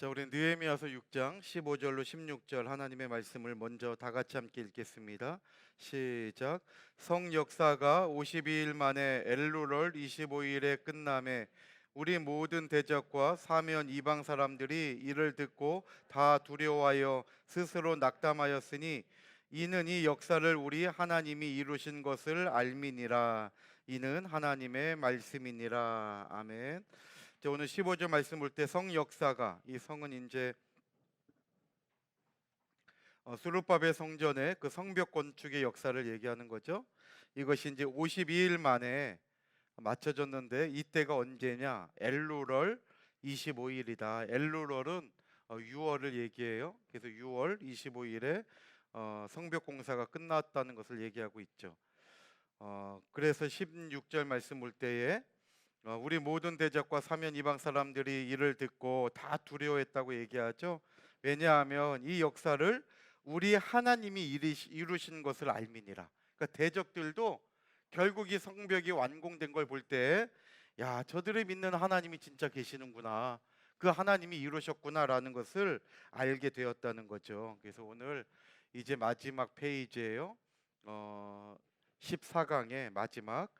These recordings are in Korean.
자, 우리 느헤미야서 6장 15절로 16절 하나님의 말씀을 먼저 다 같이 함께 읽겠습니다. 시작. 성 역사가 52일 만에 엘루럴 25일에 끝남에 우리 모든 대적과 사면 이방 사람들이 이를 듣고 다 두려워하여 스스로 낙담하였으니 이는 이 역사를 우리 하나님이 이루신 것을 알미니라. 이는 하나님의 말씀이니라. 아멘. 오늘 15절 말씀 볼 때 성 역사가, 이 성은 이제 수르바벨 성전의 그 성벽 건축의 역사를 얘기하는 거죠. 이것이 이제 52일 만에 맞춰졌는데 이때가 언제냐? 엘루럴 25일이다. 엘루럴은 6월을 얘기해요. 그래서 6월 25일에 성벽 공사가 끝났다는 것을 얘기하고 있죠. 그래서 16절 말씀 볼 때에 우리 모든 대적과 사면 이방 사람들이 이를 듣고 다 두려워했다고 얘기하죠. 왜냐하면 이 역사를 우리 하나님이 이루신 것을 알미니라. 그러니까 대적들도 결국 이 성벽이 완공된 걸 볼 때, 야, 저들이 믿는 하나님이 진짜 계시는구나, 그 하나님이 이루셨구나라는 것을 알게 되었다는 거죠. 그래서 오늘 이제 마지막 페이지예요. 14강의 마지막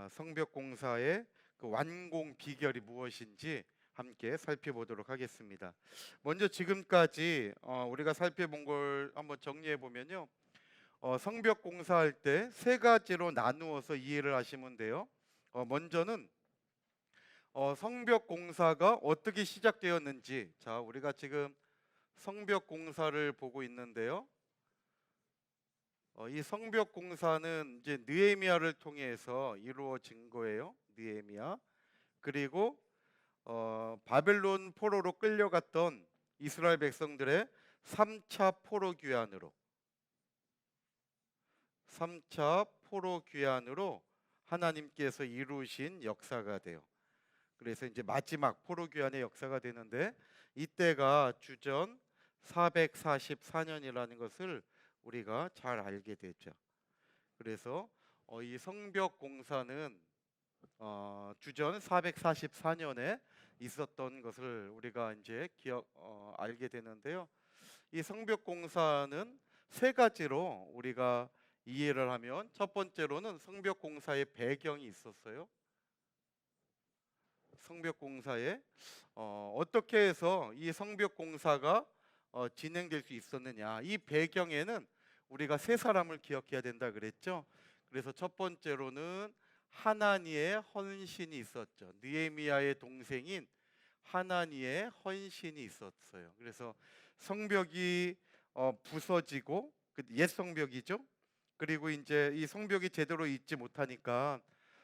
성벽 공사의 그 완공 비결이 무엇인지 함께 살펴보도록 하겠습니다. 먼저 지금까지 우리가 살펴본 걸 한번 정리해 보면요, 성벽 공사할 때 세 가지로 나누어서 이해를 하시면 돼요. 먼저는 성벽 공사가 어떻게 시작되었는지. 자, 우리가 지금 성벽 공사를 보고 있는데요. 이 성벽 공사는 이제 느헤미야를 통해서 이루어진 거예요. 느헤미야. 그리고 바벨론 포로로 끌려갔던 이스라엘 백성들의 3차 포로 귀환으로 하나님께서 이루신 역사가 돼요. 그래서 이제 마지막 포로 귀환의 역사가 되는데 이때가 주전 444년이라는 것을 우리가 잘 알게 되죠. 그래서 이 성벽 공사는 주전 444년에 있었던 것을 우리가 이제 알게 되는데요. 이 성벽 공사는 세 가지로 우리가 이해를 하면, 첫 번째로는 성벽 공사의 배경이 있었어요. 성벽 공사에 어떻게 해서 이 성벽 공사가 진행될 수 있었느냐, 이 배경에는 우리가 세 사람을 기억해야 된다 그랬죠. 그래서 첫 번째로는 하나니의 헌신이 있었죠. 느헤미야의 동생인 하나니의 헌신이 있었어요. 그래서 성벽이 부서지고, 옛 성벽이죠. 그리고 이제 이 성벽이 제대로 있지 못하니까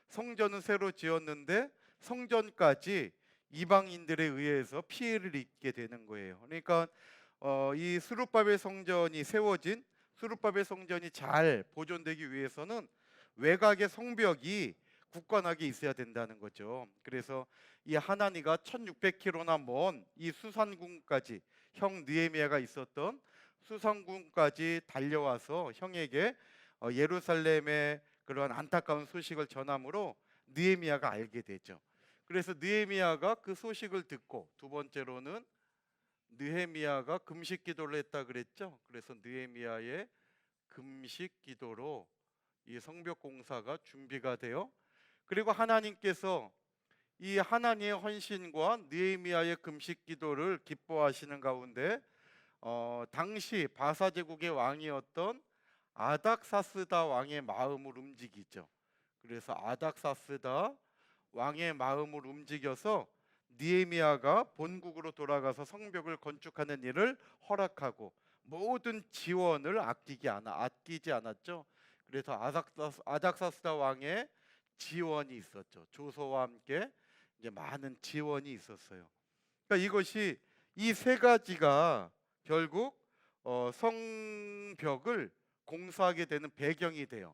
성전은 새로 지었는데 성전까지 이방인들에 의해서 피해를 입게 되는 거예요. 그러니까 이 수르바벨 성전이 잘 보존되기 위해서는 외곽의 성벽이 굳건하게 있어야 된다는 거죠. 그래서 이 하나니가 1600km나 먼 이 수산궁까지, 형 느헤미야가 있었던 수산궁까지 달려와서 형에게 예루살렘의 그러한 안타까운 소식을 전함으로 느헤미야가 알게 되죠. 그래서 느헤미야가 그 소식을 듣고, 두 번째로는 느헤미야가 금식 기도를 했다 그랬죠. 그래서 느헤미야의 금식 기도로 이 성벽 공사가 준비가 돼요. 그리고 하나님께서 이 하나님의 헌신과 느헤미야의 금식 기도를 기뻐하시는 가운데 당시 바사 제국의 왕이었던 아닥사스다 왕의 마음을 움직이죠. 그래서 아닥사스다 왕의 마음을 움직여서 느헤미야가 본국으로 돌아가서 성벽을 건축하는 일을 허락하고 모든 지원을 아끼지 않았죠. 그래서 아닥사스다 왕의 지원이 있었죠. 조서와 함께 이제 많은 지원이 있었어요. 그러니까 이것이, 이 세 가지가 결국 성벽을 공사하게 되는 배경이 돼요.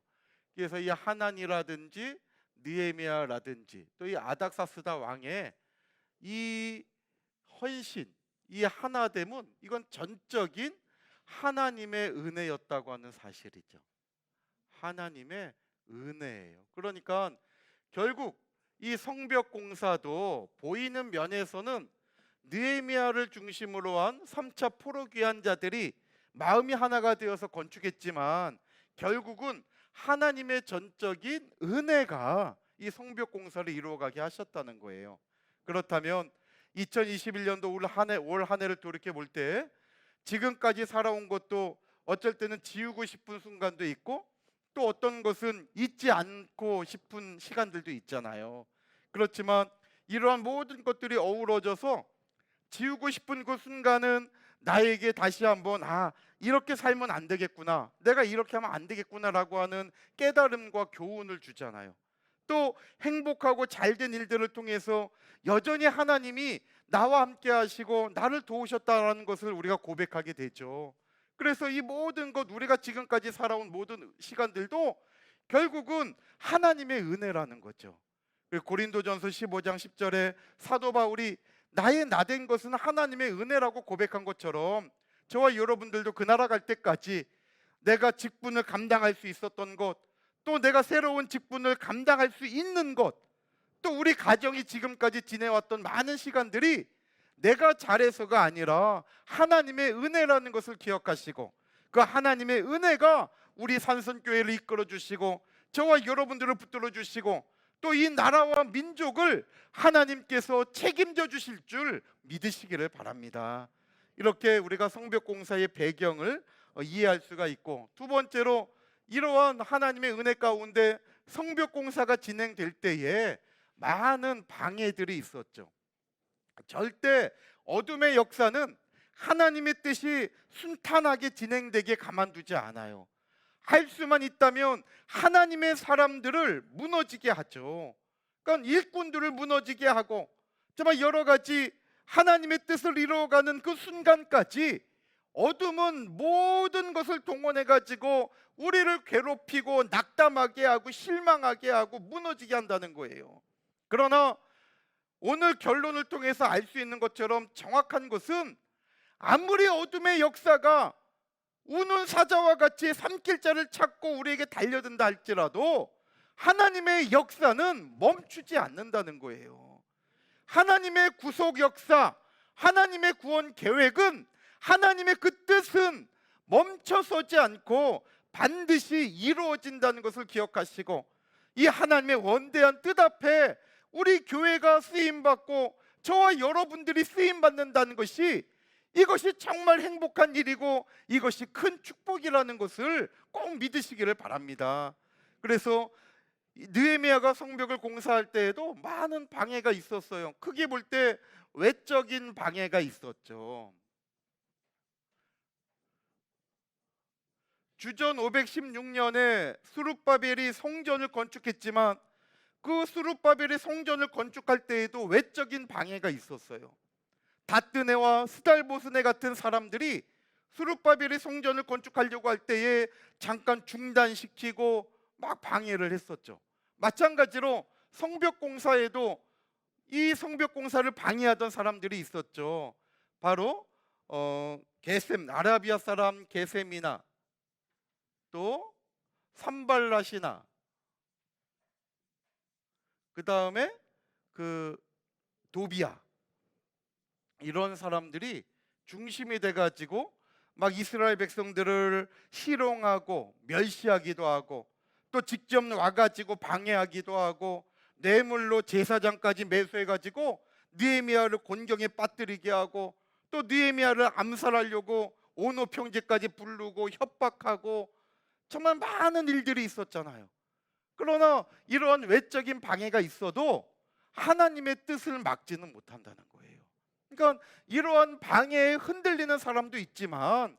그래서 이 하나니라든지 느헤미야라든지 또 이 아닥사스다 왕의 이 헌신, 이 하나됨은 이건 전적인 하나님의 은혜였다고 하는 사실이죠. 하나님의 은혜예요. 그러니까 결국 이 성벽 공사도 보이는 면에서는 느헤미야를 중심으로 한 3차 포로 귀환자들이 마음이 하나가 되어서 건축했지만 결국은 하나님의 전적인 은혜가 이 성벽 공사를 이루어가게 하셨다는 거예요. 그렇다면 2021년도 올 한 해를 돌이켜 볼 때 지금까지 살아온 것도 어쩔 때는 지우고 싶은 순간도 있고 또 어떤 것은 잊지 않고 싶은 시간들도 있잖아요. 그렇지만 이러한 모든 것들이 어우러져서 지우고 싶은 그 순간은 나에게 다시 한번 이렇게 살면 안 되겠구나, 내가 이렇게 하면 안 되겠구나라고 하는 깨달음과 교훈을 주잖아요. 또 행복하고 잘된 일들을 통해서 여전히 하나님이 나와 함께 하시고 나를 도우셨다는 것을 우리가 고백하게 되죠. 그래서 이 모든 것, 우리가 지금까지 살아온 모든 시간들도 결국은 하나님의 은혜라는 거죠. 고린도전서 15장 10절에 사도 바울이 나의 나된 것은 하나님의 은혜라고 고백한 것처럼 저와 여러분들도 그 나라 갈 때까지 내가 직분을 감당할 수 있었던 것, 또 내가 새로운 직분을 감당할 수 있는 것, 또 우리 가정이 지금까지 지내왔던 많은 시간들이 내가 잘해서가 아니라 하나님의 은혜라는 것을 기억하시고 그 하나님의 은혜가 우리 산선교회를 이끌어 주시고 저와 여러분들을 붙들어 주시고 또 이 나라와 민족을 하나님께서 책임져 주실 줄 믿으시기를 바랍니다. 이렇게 우리가 성벽 공사의 배경을 이해할 수가 있고, 두 번째로 이러한 하나님의 은혜 가운데 성벽 공사가 진행될 때에 많은 방해들이 있었죠. 절대 어둠의 역사는 하나님의 뜻이 순탄하게 진행되게 가만두지 않아요. 할 수만 있다면 하나님의 사람들을 무너지게 하죠. 그러니까 일꾼들을 무너지게 하고 정말 여러 가지 하나님의 뜻을 이루어가는 그 순간까지 어둠은 모든 것을 동원해 가지고 우리를 괴롭히고 낙담하게 하고 실망하게 하고 무너지게 한다는 거예요. 그러나 오늘 결론을 통해서 알 수 있는 것처럼 정확한 것은 아무리 어둠의 역사가 우는 사자와 같이 산길자를 찾고 우리에게 달려든다 할지라도 하나님의 역사는 멈추지 않는다는 거예요. 하나님의 구속 역사, 하나님의 구원 계획은, 하나님의 그 뜻은 멈춰서지 않고 반드시 이루어진다는 것을 기억하시고 이 하나님의 원대한 뜻 앞에 우리 교회가 쓰임받고 저와 여러분들이 쓰임받는다는 것이, 이것이 정말 행복한 일이고 이것이 큰 축복이라는 것을 꼭 믿으시기를 바랍니다. 그래서 느헤미야가 성벽을 공사할 때에도 많은 방해가 있었어요. 크게 볼 때 외적인 방해가 있었죠. 주전 516년에 스룹바벨이 성전을 건축했지만 그 스룹바벨이 성전을 건축할 때에도 외적인 방해가 있었어요. 다뜨네와 스달보스네 같은 사람들이 스룹바벨이 성전을 건축하려고 할 때에 잠깐 중단시키고 막 방해를 했었죠. 마찬가지로 성벽 공사에도 이 성벽 공사를 방해하던 사람들이 있었죠. 바로 게셈, 아라비아 사람 게셈이나 또 산발랏이나 그 다음에 그 도비아, 이런 사람들이 중심이 돼가지고 막 이스라엘 백성들을 희롱하고 멸시하기도 하고 또 직접 와가지고 방해하기도 하고 뇌물로 제사장까지 매수해가지고 느헤미야를 곤경에 빠뜨리게 하고 또 느헤미야를 암살하려고 오노 평제까지 부르고 협박하고 정말 많은 일들이 있었잖아요. 그러나 이러한 외적인 방해가 있어도 하나님의 뜻을 막지는 못한다는 거예요. 그러니까 이러한 방해에 흔들리는 사람도 있지만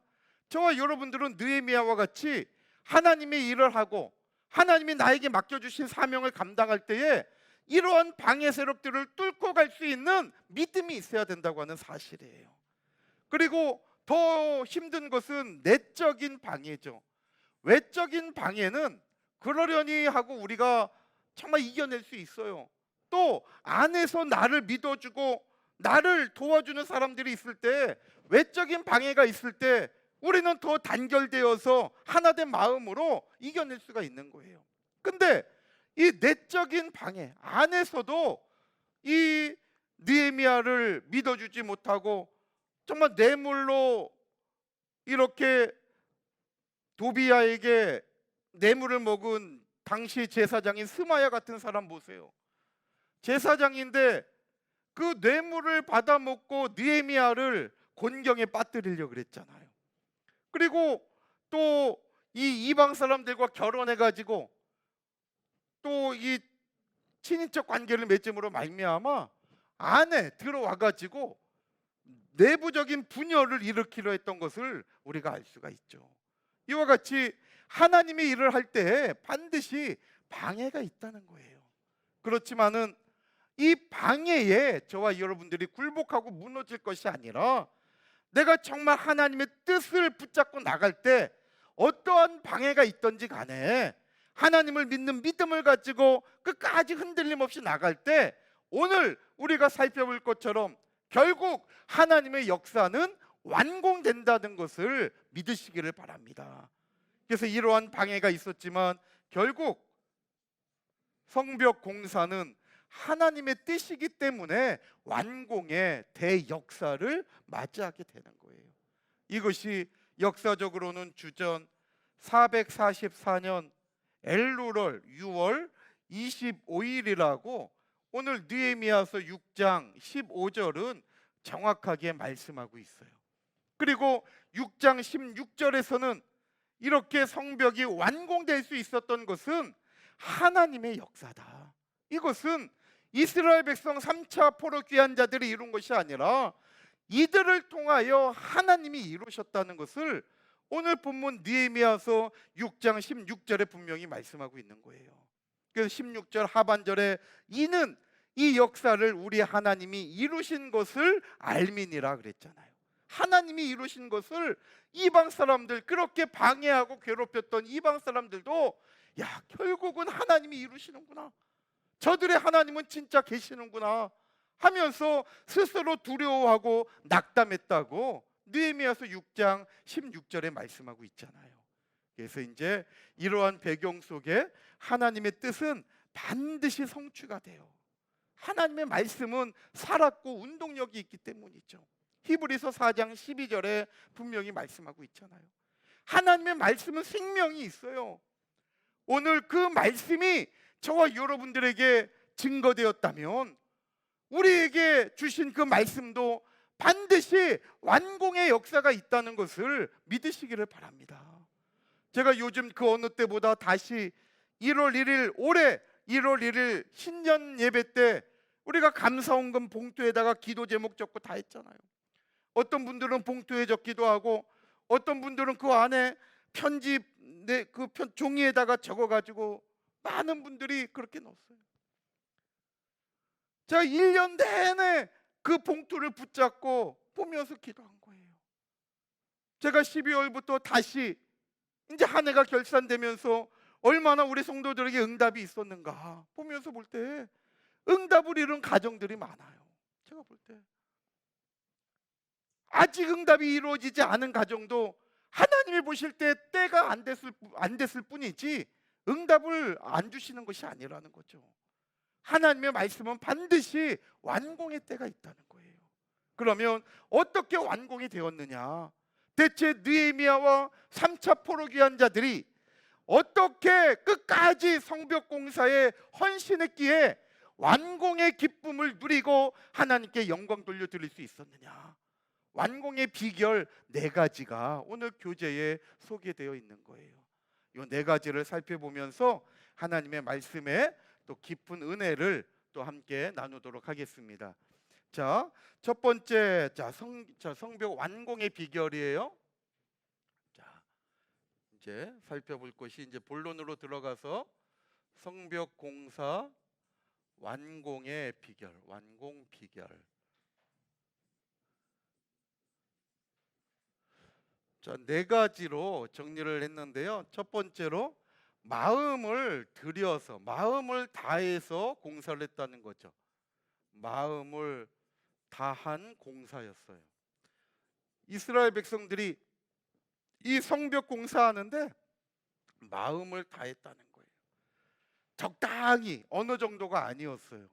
저와 여러분들은 느헤미야와 같이 하나님의 일을 하고 하나님이 나에게 맡겨주신 사명을 감당할 때에 이러한 방해 세력들을 뚫고 갈 수 있는 믿음이 있어야 된다고 하는 사실이에요. 그리고 더 힘든 것은 내적인 방해죠. 외적인 방해는 그러려니 하고 우리가 정말 이겨낼 수 있어요. 또 안에서 나를 믿어주고 나를 도와주는 사람들이 있을 때, 외적인 방해가 있을 때 우리는 더 단결되어서 하나된 마음으로 이겨낼 수가 있는 거예요. 근데 이 내적인 방해 안에서도 이 느헤미야를 믿어주지 못하고 정말 뇌물로 이렇게 도비야에게 뇌물을 먹은 당시 제사장인 스마야 같은 사람 보세요. 제사장인데 그 뇌물을 받아먹고 느헤미야를 곤경에 빠뜨리려고 그랬잖아요. 그리고 또 이 이방 사람들과 결혼해 가지고 또 이 친인척 관계를 맺음으로 말미암아 안에 들어와 가지고 내부적인 분열을 일으키려 했던 것을 우리가 알 수가 있죠. 이와 같이 하나님의 일을 할 때 반드시 방해가 있다는 거예요. 그렇지만은 이 방해에 저와 여러분들이 굴복하고 무너질 것이 아니라 내가 정말 하나님의 뜻을 붙잡고 나갈 때 어떠한 방해가 있든지 간에 하나님을 믿는 믿음을 가지고 끝까지 흔들림 없이 나갈 때 오늘 우리가 살펴볼 것처럼 결국 하나님의 역사는 완공된다는 것을 믿으시기를 바랍니다. 그래서 이러한 방해가 있었지만 결국 성벽 공사는 하나님의 뜻이기 때문에 완공의 대역사를 맞이하게 되는 거예요. 이것이 역사적으로는 주전 444년 엘루럴 6월 25일이라고 오늘 느헤미야서 6장 15절은 정확하게 말씀하고 있어요. 그리고 6장 16절에서는 이렇게 성벽이 완공될 수 있었던 것은 하나님의 역사다. 이것은 이스라엘 백성 3차 포로 귀환 자들이 이룬 것이 아니라 이들을 통하여 하나님이 이루셨다는 것을 오늘 본문 느헤미야서 6장 16절에 분명히 말씀하고 있는 거예요. 그래서 16절 하반절에 이는 이 역사를 우리 하나님이 이루신 것을 알미니라 그랬잖아요. 하나님이 이루신 것을 이방 사람들, 그렇게 방해하고 괴롭혔던 이방 사람들도 야, 결국은 하나님이 이루시는구나, 저들의 하나님은 진짜 계시는구나 하면서 스스로 두려워하고 낙담했다고 느헤미야서 6장 16절에 말씀하고 있잖아요. 그래서 이제 이러한 배경 속에 하나님의 뜻은 반드시 성취가 돼요. 하나님의 말씀은 살았고 운동력이 있기 때문이죠. 히브리서 4장 12절에 분명히 말씀하고 있잖아요. 하나님의 말씀은 생명이 있어요. 오늘 그 말씀이 저와 여러분들에게 증거되었다면 우리에게 주신 그 말씀도 반드시 완공의 역사가 있다는 것을 믿으시기를 바랍니다. 제가 요즘 그 어느 때보다 다시 1월 1일 올해 1월 1일 신년 예배 때 우리가 감사원금 봉투에다가 기도 제목 적고 다 했잖아요. 어떤 분들은 봉투에 적기도 하고 어떤 분들은 그 안에 편지 그 종이에다가 적어가지고 많은 분들이 그렇게 넣었어요. 제가 1년 내내 그 봉투를 붙잡고 보면서 기도한 거예요. 제가 12월부터 다시 이제 한 해가 결산되면서 얼마나 우리 성도들에게 응답이 있었는가 보면서 볼 때 응답을 이룬 가정들이 많아요. 제가 볼 때 아직 응답이 이루어지지 않은 가정도 하나님이 보실 때 때가 안 됐을 뿐이지 응답을 안 주시는 것이 아니라는 거죠. 하나님의 말씀은 반드시 완공의 때가 있다는 거예요. 그러면 어떻게 완공이 되었느냐? 대체 느헤미야와 3차 포로 귀환 자들이 어떻게 끝까지 성벽 공사에 헌신했기에 완공의 기쁨을 누리고 하나님께 영광 돌려드릴 수 있었느냐? 완공의 비결 4가지가 오늘 교재에 소개되어 있는 거예요. 이 4가지를 살펴보면서 하나님의 말씀에 또 깊은 은혜를 또 함께 나누도록 하겠습니다. 자, 첫 번째, 성벽 완공의 비결이에요. 자, 이제 살펴볼 것이 이제 본론으로 들어가서 성벽 공사 완공의 비결, 완공 비결. 자, 4가지로 정리를 했는데요. 첫 번째로 마음을 들여서, 마음을 다해서 공사를 했다는 거죠. 마음을 다한 공사였어요. 이스라엘 백성들이 이 성벽 공사하는데 마음을 다했다는 거예요. 적당히, 어느 정도가 아니었어요.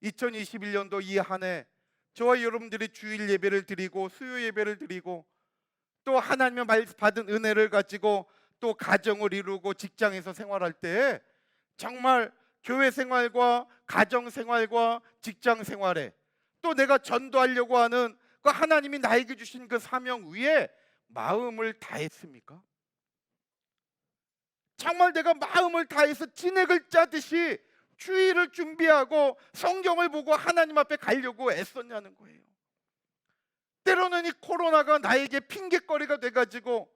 2021년도 이 한 해 저와 여러분들이 주일 예배를 드리고 수요 예배를 드리고 또 하나님의 받은 은혜를 가지고 또 가정을 이루고 직장에서 생활할 때 정말 교회 생활과 가정 생활과 직장 생활에 또 내가 전도하려고 하는 그 하나님이 나에게 주신 그 사명 위에 마음을 다했습니까? 정말 내가 마음을 다해서 진액을 짜듯이 주일을 준비하고 성경을 보고 하나님 앞에 가려고 애썼냐는 거예요. 때로는 이 코로나가 나에게 핑계거리가 돼가지고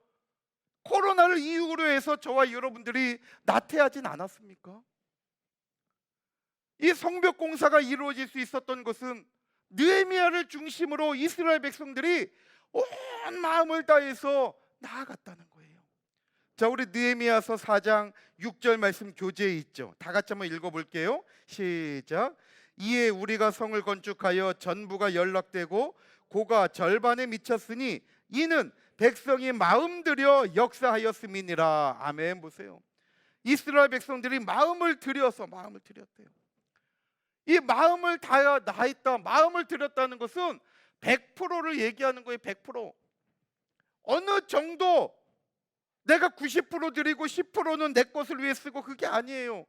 코로나를 이유로 해서 저와 여러분들이 나태하진 않았습니까? 이 성벽 공사가 이루어질 수 있었던 것은 느헤미야를 중심으로 이스라엘 백성들이 온 마음을 다해서 나아갔다는 거예요. 자, 우리 느헤미야서 4장 6절 말씀 교재에 있죠. 다 같이 한번 읽어볼게요. 시작. 이에 우리가 성을 건축하여 전부가 연락되고 고가 절반에 미쳤으니 이는 백성이 마음 들여 역사하였음이니라. 아멘. 보세요. 이스라엘 백성들이 마음을 들여서 마음을 들였대요. 이 마음을 다했다, 마음을 들였다는 것은 100%를 얘기하는 거예요. 100%. 어느 정도 내가 90% 드리고 10%는 내 것을 위해 쓰고 그게 아니에요.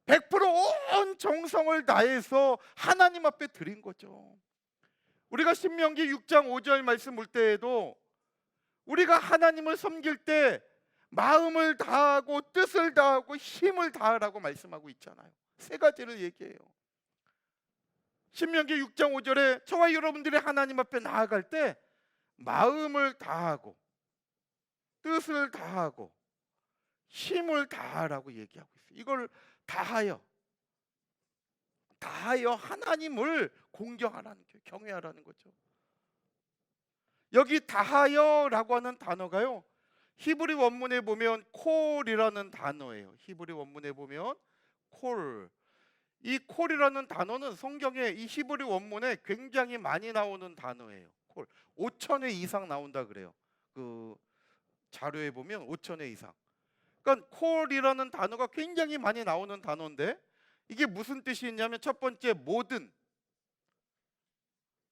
100%온 정성을 다해서 하나님 앞에 드린 거죠. 우리가 신명기 6장 5절 말씀 볼 때에도 우리가 하나님을 섬길 때 마음을 다하고 뜻을 다하고 힘을 다하라고 말씀하고 있잖아요. 세 가지를 얘기해요. 신명기 6장 5절에 저와 여러분들이 하나님 앞에 나아갈 때 마음을 다하고 뜻을 다하고 힘을 다하라고 얘기하고 있어요. 이걸 다하여 하나님을 공경하라는 거예요. 경외하라는 거죠. 여기 다하여라고 하는 단어가요, 히브리 원문에 보면 콜이라는 단어예요. 히브리 원문에 보면 콜. 이 콜이라는 단어는 성경에 이 히브리 원문에 굉장히 많이 나오는 단어예요. 콜. 5,000회 이상 나온다 그래요. 그 자료에 보면 5,000회 이상. 그러니까 콜이라는 단어가 굉장히 많이 나오는 단어인데 이게 무슨 뜻이 있냐면 첫 번째 모든,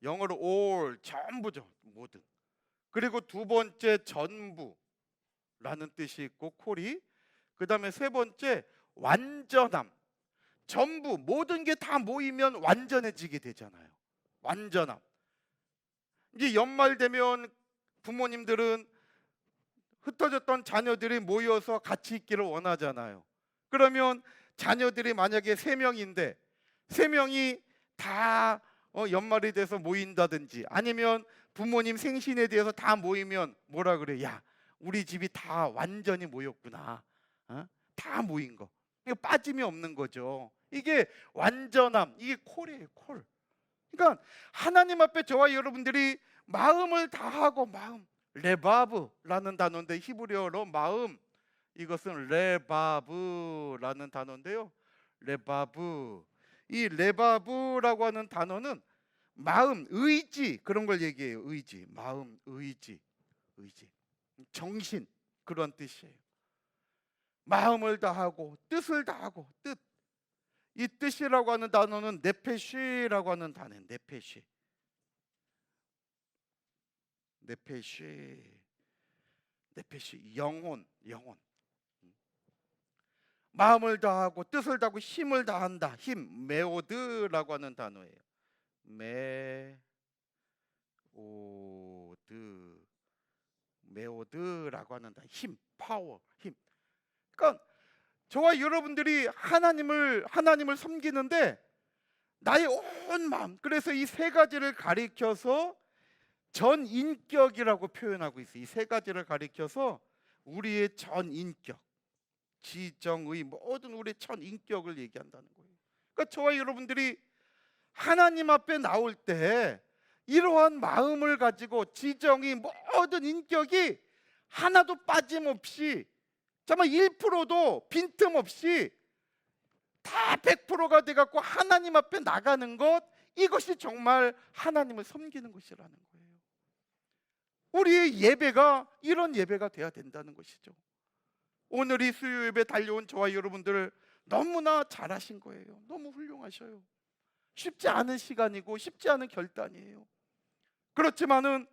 영어로 all, 전부죠. 모든. 그리고 두 번째 전부라는 뜻이 있고 콜이. 그 다음에 세 번째 완전함. 전부 모든 게 다 모이면 완전해지게 되잖아요. 완전함. 이제 연말 되면 부모님들은 흩어졌던 자녀들이 모여서 같이 있기를 원하잖아요. 그러면 자녀들이 만약에 3명인데 3명이 다 연말이 돼서 모인다든지 아니면 부모님 생신에 대해서 다 모이면 뭐라 그래? 야, 우리 집이 다 완전히 모였구나. 다 모인 거. 이거 빠짐이 없는 거죠. 이게 완전함, 이게 콜이에요. 콜. 그러니까 하나님 앞에 저와 여러분들이 마음을 다하고 마음, 레바브라는 단어인데 히브리어로 마음, 이것은 레바브라는 단어인데요. 레바브. 이 레바브라고 하는 단어는 마음, 의지, 그런 걸 얘기해요. 의지, 마음, 의지, 정신, 그런 뜻이에요. 마음을 다하고 뜻을 다하고 뜻. 이 뜻이라고 하는 단어는 네페시라고 하는 단어예요. 네페시. 영혼. 마음을 다하고 뜻을 다하고 힘을 다한다. 힘, 메오드라고 하는 단어예요. 메오드라고 하는 단어. 힘, 파워, 힘. 그러니까 저와 여러분들이 하나님을 섬기는데 나의 온 마음, 그래서 이 세 가지를 가리켜서 전인격이라고 표현하고 있어요. 이 세 가지를 가리켜서 우리의 전인격, 지정의 모든 우리의 전인격을 얘기한다는 거예요. 그러니까 저와 여러분들이 하나님 앞에 나올 때 이러한 마음을 가지고 지정의 모든 인격이 하나도 빠짐없이, 정말 1%도 빈틈없이 다 100%가 돼갖고 하나님 앞에 나가는 것, 이것이 정말 하나님을 섬기는 것이라는 거예요. 우리의 예배가 이런 예배가 돼야 된다는 것이죠. 오늘 이 수요 예배 달려온 저와 여러분들 너무나 잘하신 거예요. 너무 훌륭하셔요. 쉽지 않은 시간이고 쉽지 않은 결단이에요. 그렇지만은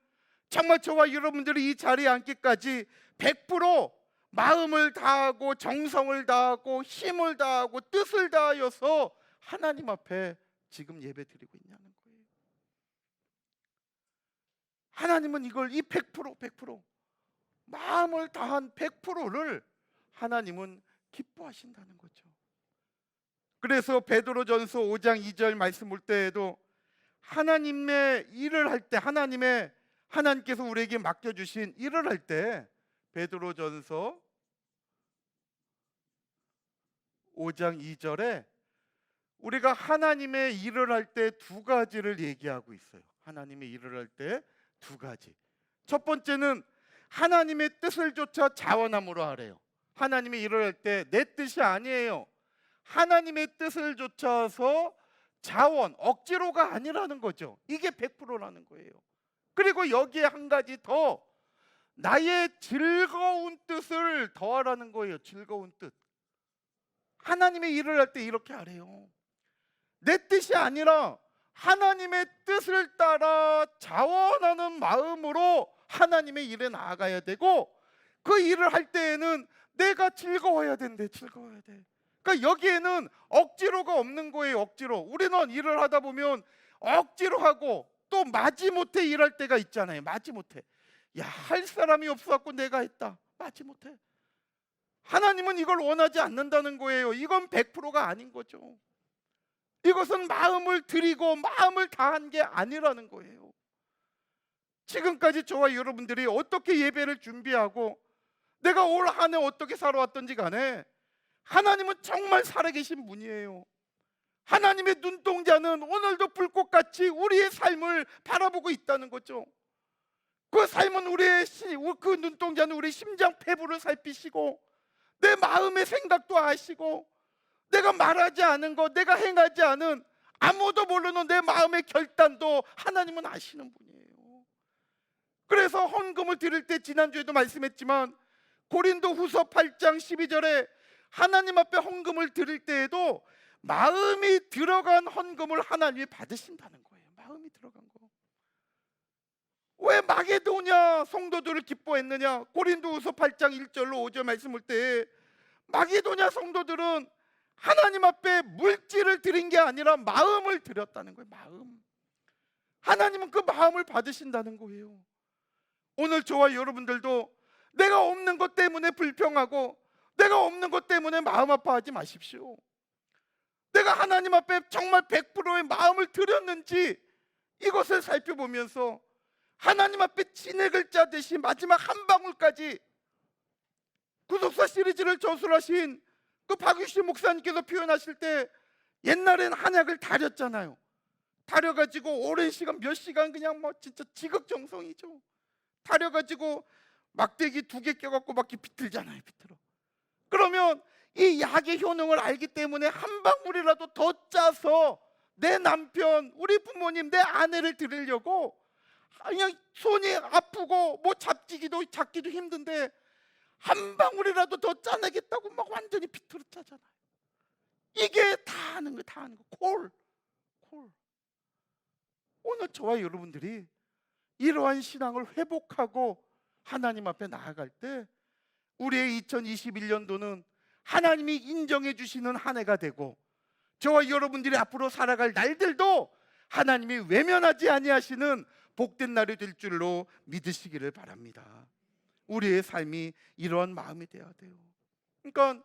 정말 저와 여러분들이 이 자리에 앉기까지 100% 마음을 다하고 정성을 다하고 힘을 다하고 뜻을 다하여서 하나님 앞에 지금 예배 드리고 있냐는 거예요. 하나님은 이걸 이 100% 마음을 다한 100%를 하나님은 기뻐하신다는 거죠. 그래서 베드로전서 5장 2절 말씀 볼 때에도 하나님의 일을 할 때 하나님께서 우리에게 맡겨주신 일을 할 때 베드로전서 5장 2절에 우리가 하나님의 일을 할 때 두 가지를 얘기하고 있어요. 하나님의 일을 할 때 두 가지. 첫 번째는 하나님의 뜻을 쫓아 자원함으로 하래요. 하나님의 일을 할 때 내 뜻이 아니에요. 하나님의 뜻을 쫓아서 자원, 억지로가 아니라는 거죠. 이게 100%라는 거예요. 그리고 여기에 한 가지 더, 나의 즐거운 뜻을 더하라는 거예요. 즐거운 뜻. 하나님의 일을 할 때 이렇게 하래요. 내 뜻이 아니라 하나님의 뜻을 따라 자원하는 마음으로 하나님의 일에 나아가야 되고, 그 일을 할 때에는 내가 즐거워야 된대. 즐거워야 돼. 그러니까 여기에는 억지로가 없는 거예요. 억지로. 우리는 일을 하다 보면 억지로 하고 또 마지못해 일할 때가 있잖아요. 마지못해. 야, 할 사람이 없어갖고 내가 했다. 마지못해. 하나님은 이걸 원하지 않는다는 거예요. 이건 100%가 아닌 거죠. 이것은 마음을 들이고 마음을 다한 게 아니라는 거예요. 지금까지 저와 여러분들이 어떻게 예배를 준비하고 내가 올 한 해 어떻게 살아왔던지 간에 하나님은 정말 살아계신 분이에요. 하나님의 눈동자는 오늘도 불꽃같이 우리의 삶을 바라보고 있다는 거죠. 그 삶은 그 눈동자는 우리 심장 폐부를 살피시고 내 마음의 생각도 아시고 내가 말하지 않은 것, 내가 행하지 않은 아무도 모르는 내 마음의 결단도 하나님은 아시는 분이에요. 그래서 헌금을 드릴 때 지난주에도 말씀했지만 고린도후서 8장 12절에 하나님 앞에 헌금을 드릴 때에도 마음이 들어간 헌금을 하나님이 받으신다는 거예요. 마음이 들어간 거. 왜 마게도냐 성도들을 기뻐했느냐? 고린도후서 8장 1절로 5절 말씀 볼 때 마게도냐 성도들은 하나님 앞에 물질을 드린 게 아니라 마음을 드렸다는 거예요. 마음. 하나님은 그 마음을 받으신다는 거예요. 오늘 저와 여러분들도 내가 없는 것 때문에 불평하고 내가 없는 것 때문에 마음 아파하지 마십시오. 내가 하나님 앞에 정말 100%의 마음을 드렸는지 이것을 살펴보면서 하나님 앞에 진액을 짜듯이 마지막 한 방울까지, 구속사 시리즈를 저술하신 그 박유시 목사님께서 표현하실 때 옛날엔 한약을 다렸잖아요. 다려가지고 오랜 시간, 몇 시간 그냥 뭐 진짜 지극정성이죠. 다려가지고 막대기 2개 껴갖고 막 비틀잖아요. 비틀어. 그러면 이 약의 효능을 알기 때문에 한 방울이라도 더 짜서 내 남편, 우리 부모님, 내 아내를 드리려고 그냥 손이 아프고 뭐 잡기도 힘든데 한 방울이라도 더 짜내겠다고 막 완전히 비틀어 짜잖아요. 이게 다 하는 거예요. 다 하는 거. 콜. 오늘 저와 여러분들이 이러한 신앙을 회복하고 하나님 앞에 나아갈 때 우리의 2021년도는 하나님이 인정해 주시는 한 해가 되고, 저와 여러분들이 앞으로 살아갈 날들도 하나님이 외면하지 아니하시는 복된 날이 될 줄로 믿으시기를 바랍니다. 우리의 삶이 이러한 마음이 되어야 돼요. 그러니까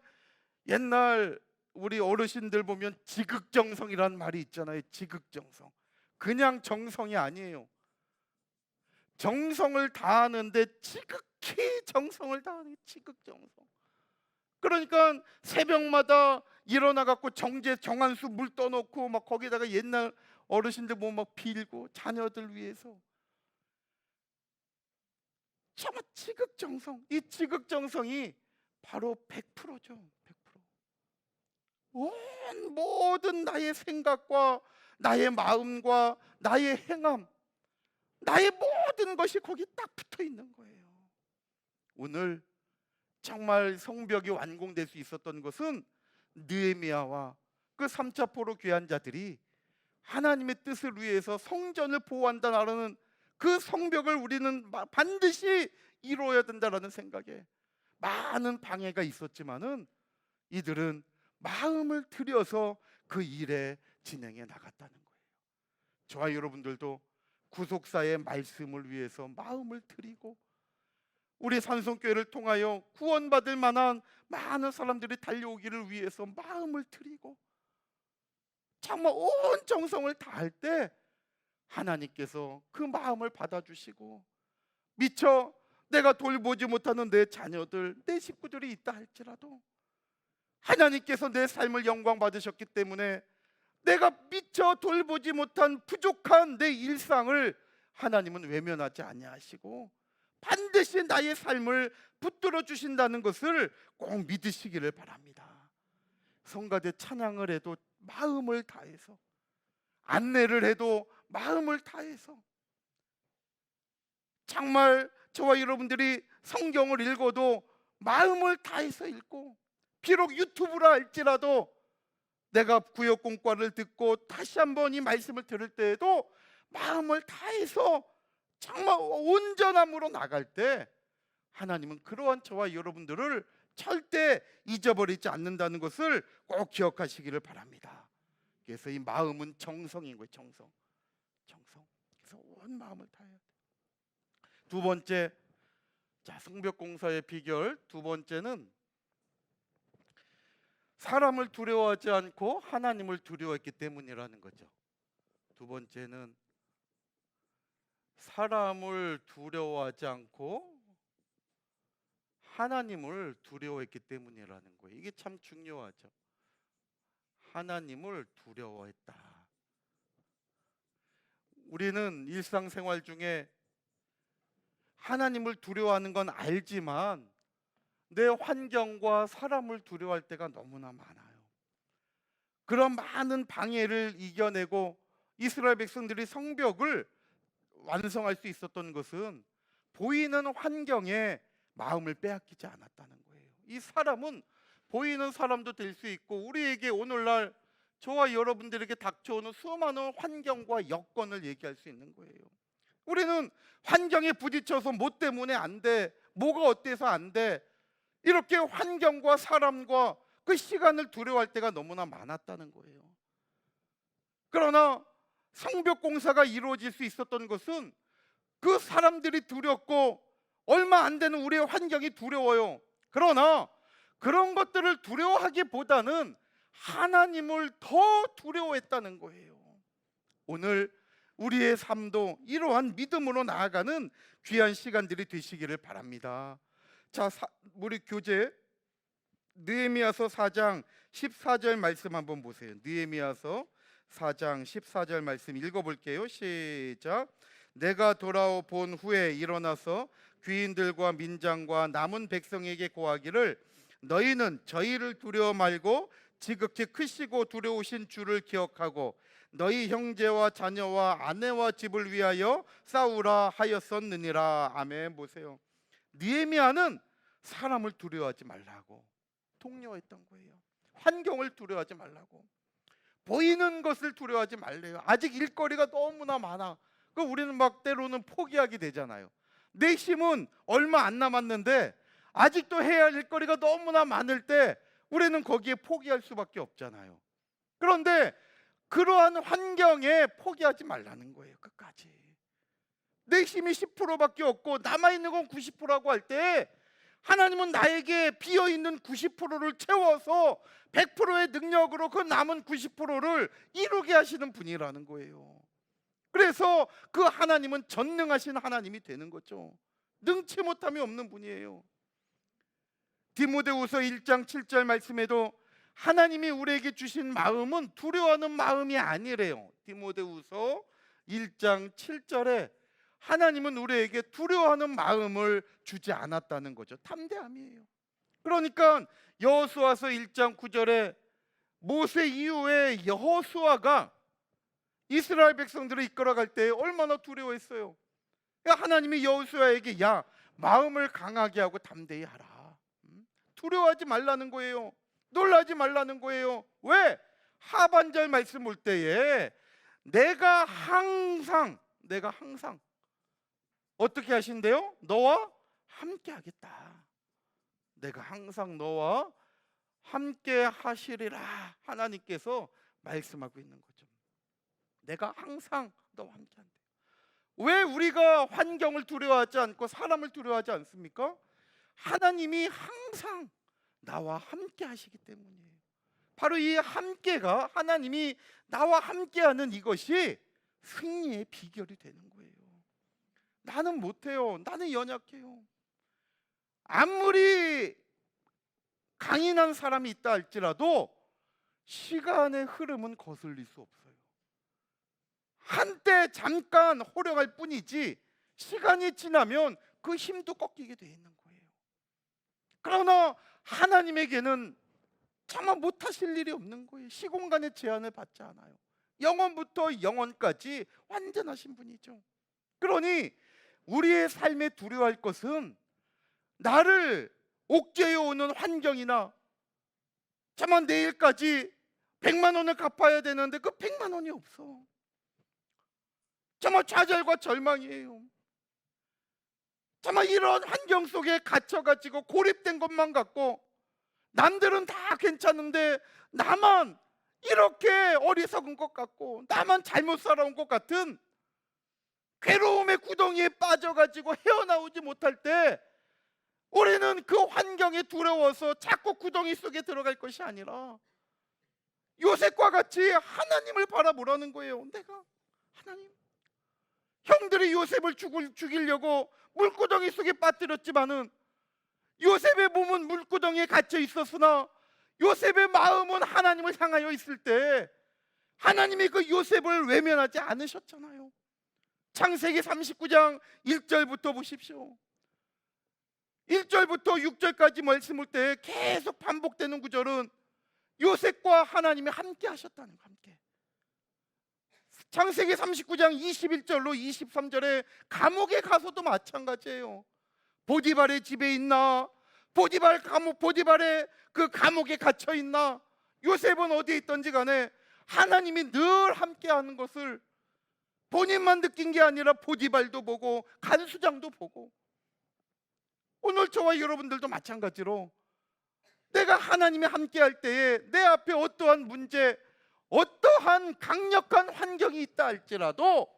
옛날 우리 어르신들 보면 지극정성이라는 말이 있잖아요. 지극정성. 그냥 정성이 아니에요. 정성을 다하는데 지극히 정성을 다하는 지극정성. 그러니까 새벽마다 일어나갖고 정한수 물 떠놓고 막 거기다가 옛날 어르신들 뭐 막 빌고 자녀들 위해서 정말 지극정성. 이 지극정성이 바로 100%죠. 100%. 온 모든 나의 생각과 나의 마음과 나의 행함, 나의 모든 것이 거기 딱 붙어 있는 거예요. 오늘 정말 성벽이 완공될 수 있었던 것은 느헤미야와 그 3차 포로 귀환자들이 하나님의 뜻을 위해서 성전을 보호한다라는 그 성벽을 우리는 반드시 이루어야 된다라는 생각에 많은 방해가 있었지만은 이들은 마음을 들여서 그 일에 진행해 나갔다는 거예요. 저와 여러분들도 구속사의 말씀을 위해서 마음을 들이고 우리 산성교회를 통하여 구원받을 만한 많은 사람들이 달려오기를 위해서 마음을 들이고 정말 온 정성을 다할 때 하나님께서 그 마음을 받아주시고 미처 내가 돌보지 못하는 내 자녀들, 내 식구들이 있다 할지라도 하나님께서 내 삶을 영광 받으셨기 때문에 내가 미처 돌보지 못한 부족한 내 일상을 하나님은 외면하지 아니하시고 반드시 나의 삶을 붙들어 주신다는 것을 꼭 믿으시기를 바랍니다. 성가대 찬양을 해도 마음을 다해서, 안내를 해도 마음을 다해서, 정말 저와 여러분들이 성경을 읽어도 마음을 다해서 읽고, 비록 유튜브라 할지라도 내가 구역공과를 듣고 다시 한번 이 말씀을 들을 때에도 마음을 다해서 정말 온전함으로 나갈 때 하나님은 그러한 저와 여러분들을 절대 잊어버리지 않는다는 것을 꼭 기억하시기를 바랍니다. 그래서 이 마음은 정성인 거예요. 정성. 그래서 온 마음을 다해야 돼요. 두 번째, 성벽공사의 비결 두 번째는 사람을 두려워하지 않고 하나님을 두려워했기 때문이라는 거죠. 두 번째는 사람을 두려워하지 않고 하나님을 두려워했기 때문이라는 거예요. 이게 참 중요하죠. 하나님을 두려워했다. 우리는 일상생활 중에 하나님을 두려워하는 건 알지만 내 환경과 사람을 두려워할 때가 너무나 많아요. 그런 많은 방해를 이겨내고 이스라엘 백성들이 성벽을 완성할 수 있었던 것은 보이는 환경에 마음을 빼앗기지 않았다는 거예요. 이 사람은 보이는 사람도 될 수 있고 우리에게 오늘날 저와 여러분들에게 닥쳐오는 수많은 환경과 여건을 얘기할 수 있는 거예요. 우리는 환경에 부딪혀서 뭐 때문에 안 돼, 뭐가 어때서 안 돼, 이렇게 환경과 사람과 그 시간을 두려워할 때가 너무나 많았다는 거예요. 그러나 성벽 공사가 이루어질 수 있었던 것은 그 사람들이 두렵고 얼마 안 되는 우리의 환경이 두려워요. 그러나 그런 것들을 두려워하기보다는 하나님을 더 두려워했다는 거예요. 오늘 우리의 삶도 이러한 믿음으로 나아가는 귀한 시간들이 되시기를 바랍니다. 우리 교재 느헤미야서 4장 14절 말씀 한번 보세요. 느헤미야서 4장 14절 말씀 읽어볼게요. 시작. 내가 돌아오 본 후에 일어나서 귀인들과 민장과 남은 백성에게 고하기를 너희는 저희를 두려워 말고 지극히 크시고 두려우신 주를 기억하고 너희 형제와 자녀와 아내와 집을 위하여 싸우라 하였었느니라. 아멘. 보세요. 느헤미야는 사람을 두려워하지 말라고 독려했던 거예요. 환경을 두려워하지 말라고, 보이는 것을 두려워하지 말래요. 아직 일거리가 너무나 많아. 우리는 막 때로는 포기하게 되잖아요. 내 힘은 얼마 안 남았는데 아직도 해야 할 일거리가 너무나 많을 때 우리는 거기에 포기할 수밖에 없잖아요. 그런데 그러한 환경에 포기하지 말라는 거예요. 끝까지. 내 힘이 10%밖에 없고 남아있는 건 90%라고 할 때 하나님은 나에게 비어있는 90%를 채워서 100%의 능력으로 그 남은 90%를 이루게 하시는 분이라는 거예요. 그래서 그 하나님은 전능하신 하나님이 되는 거죠. 능치 못함이 없는 분이에요. 디모데후서 1장 7절 말씀에도 하나님이 우리에게 주신 마음은 두려워하는 마음이 아니래요. 디모데후서 1장 7절에 하나님은 우리에게 두려워하는 마음을 주지 않았다는 거죠. 담대함이에요. 그러니까 여호수아서 1장 9절에 모세 이후에 여호수아가 이스라엘 백성들을 이끌어갈 때 얼마나 두려워했어요. 하나님이 여호수아에게 야, 마음을 강하게 하고 담대히 하라. 두려워하지 말라는 거예요. 놀라지 말라는 거예요. 왜? 하반절 말씀 올 때에 내가 항상 어떻게 하신대요? 너와 함께 하겠다. 내가 항상 너와 함께 하시리라. 하나님께서 말씀하고 있는 거죠. 내가 항상 너와 함께 한다. 왜 우리가 환경을 두려워하지 않고 사람을 두려워하지 않습니까? 하나님이 항상 나와 함께 하시기 때문이에요. 바로 이 함께가, 하나님이 나와 함께하는 이것이 승리의 비결이 되는 거예요. 나는 못해요. 나는 연약해요. 아무리 강인한 사람이 있다 할지라도 시간의 흐름은 거슬릴 수 없어요. 한때 잠깐 호령할 뿐이지 시간이 지나면 그 힘도 꺾이게 돼 있는 거예요. 그러나 하나님에게는 차마 못하실 일이 없는 거예요. 시공간의 제한을 받지 않아요. 영원부터 영원까지 완전하신 분이죠. 그러니 우리의 삶에 두려워할 것은 나를 옥죄해 오는 환경이나, 차마 내일까지 100만 원을 갚아야 되는데 그 100만 원이 없어. 차마 좌절과 절망이에요. 차마 이런 환경 속에 갇혀가지고 고립된 것만 같고, 남들은 다 괜찮은데 나만 이렇게 어리석은 것 같고, 나만 잘못 살아온 것 같은 괴로움의 구덩이에 빠져가지고 헤어나오지 못할 때, 우리는 그 환경에 두려워서 자꾸 구덩이 속에 들어갈 것이 아니라 요셉과 같이 하나님을 바라보라는 거예요. 내가 하나님, 형들이 요셉을 죽이려고 물구덩이 속에 빠뜨렸지만은 요셉의 몸은 물구덩이에 갇혀 있었으나 요셉의 마음은 하나님을 향하여 있을 때 하나님이 그 요셉을 외면하지 않으셨잖아요. 창세기 39장 1절부터 보십시오. 1절부터 6절까지 말씀을 때 계속 반복되는 구절은 요셉과 하나님이 함께 하셨다는 거, 함께. 창세기 39장 21절로 23절에 감옥에 가서도 마찬가지예요. 보디발의 집에 있나, 보디발의 그 감옥에 갇혀 있나, 요셉은 어디에 있던지 간에 하나님이 늘 함께하는 것을 본인만 느낀 게 아니라 보디발도 보고 간수장도 보고, 오늘 저와 여러분들도 마찬가지로 내가 하나님이 함께할 때에 내 앞에 어떠한 문제, 어떠한 강력한 환경이 있다 할지라도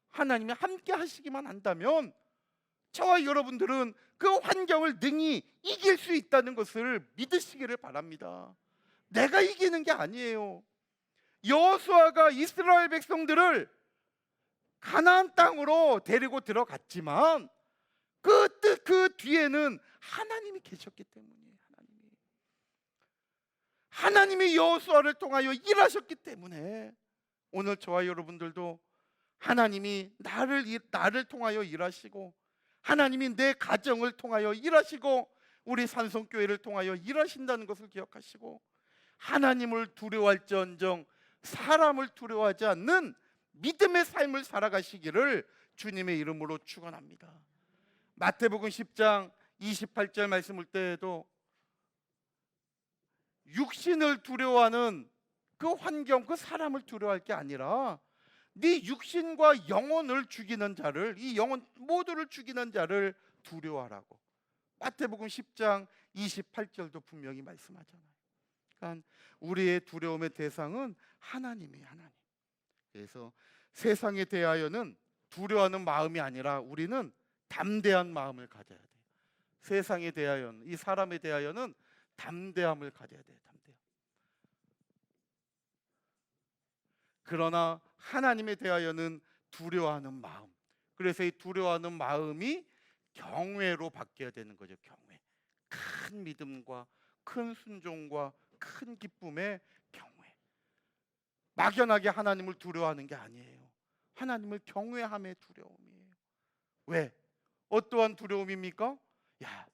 하나님이 함께 하시기만 한다면 저와 여러분들은 그 환경을 능히 이길 수 있다는 것을 믿으시기를 바랍니다. 내가 이기는 게 아니에요. 여호수아가 이스라엘 백성들을 가나안 땅으로 데리고 들어갔지만 그 뒤에는 하나님이 계셨기 때문이에요. 하나님이 여호수아를 통하여 일하셨기 때문에 오늘 저와 여러분들도 하나님이 나를 통하여 일하시고, 하나님이 내 가정을 통하여 일하시고, 우리 산성교회를 통하여 일하신다는 것을 기억하시고, 하나님을 두려워할지언정 사람을 두려워하지 않는 믿음의 삶을 살아가시기를 주님의 이름으로 축원합니다. 마태복음 10장 28절 말씀을 때에도 육신을 두려워하는 그 환경, 그 사람을 두려워할 게 아니라 네 육신과 영혼을 죽이는 자를, 이 영혼 모두를 죽이는 자를 두려워하라고 마태복음 10장 28절도 분명히 말씀하잖아요. 그러니까 우리의 두려움의 대상은 하나님이에요. 하나님. 그래서 세상에 대하여는 두려워하는 마음이 아니라 우리는 담대한 마음을 가져야 돼요. 세상에 대하여는, 이 사람에 대하여는 담대함을 가져야 돼요. 담대함. 그러나 하나님에 대하여는 두려워하는 마음. 그래서 이 두려워하는 마음이 경외로 바뀌어야 되는 거죠. 경외. 큰 믿음과 큰 순종과 큰 기쁨의 경외. 막연하게 하나님을 두려워하는 게 아니에요. 하나님을 경외함의 두려움이에요. 왜? 어떠한 두려움입니까? 야,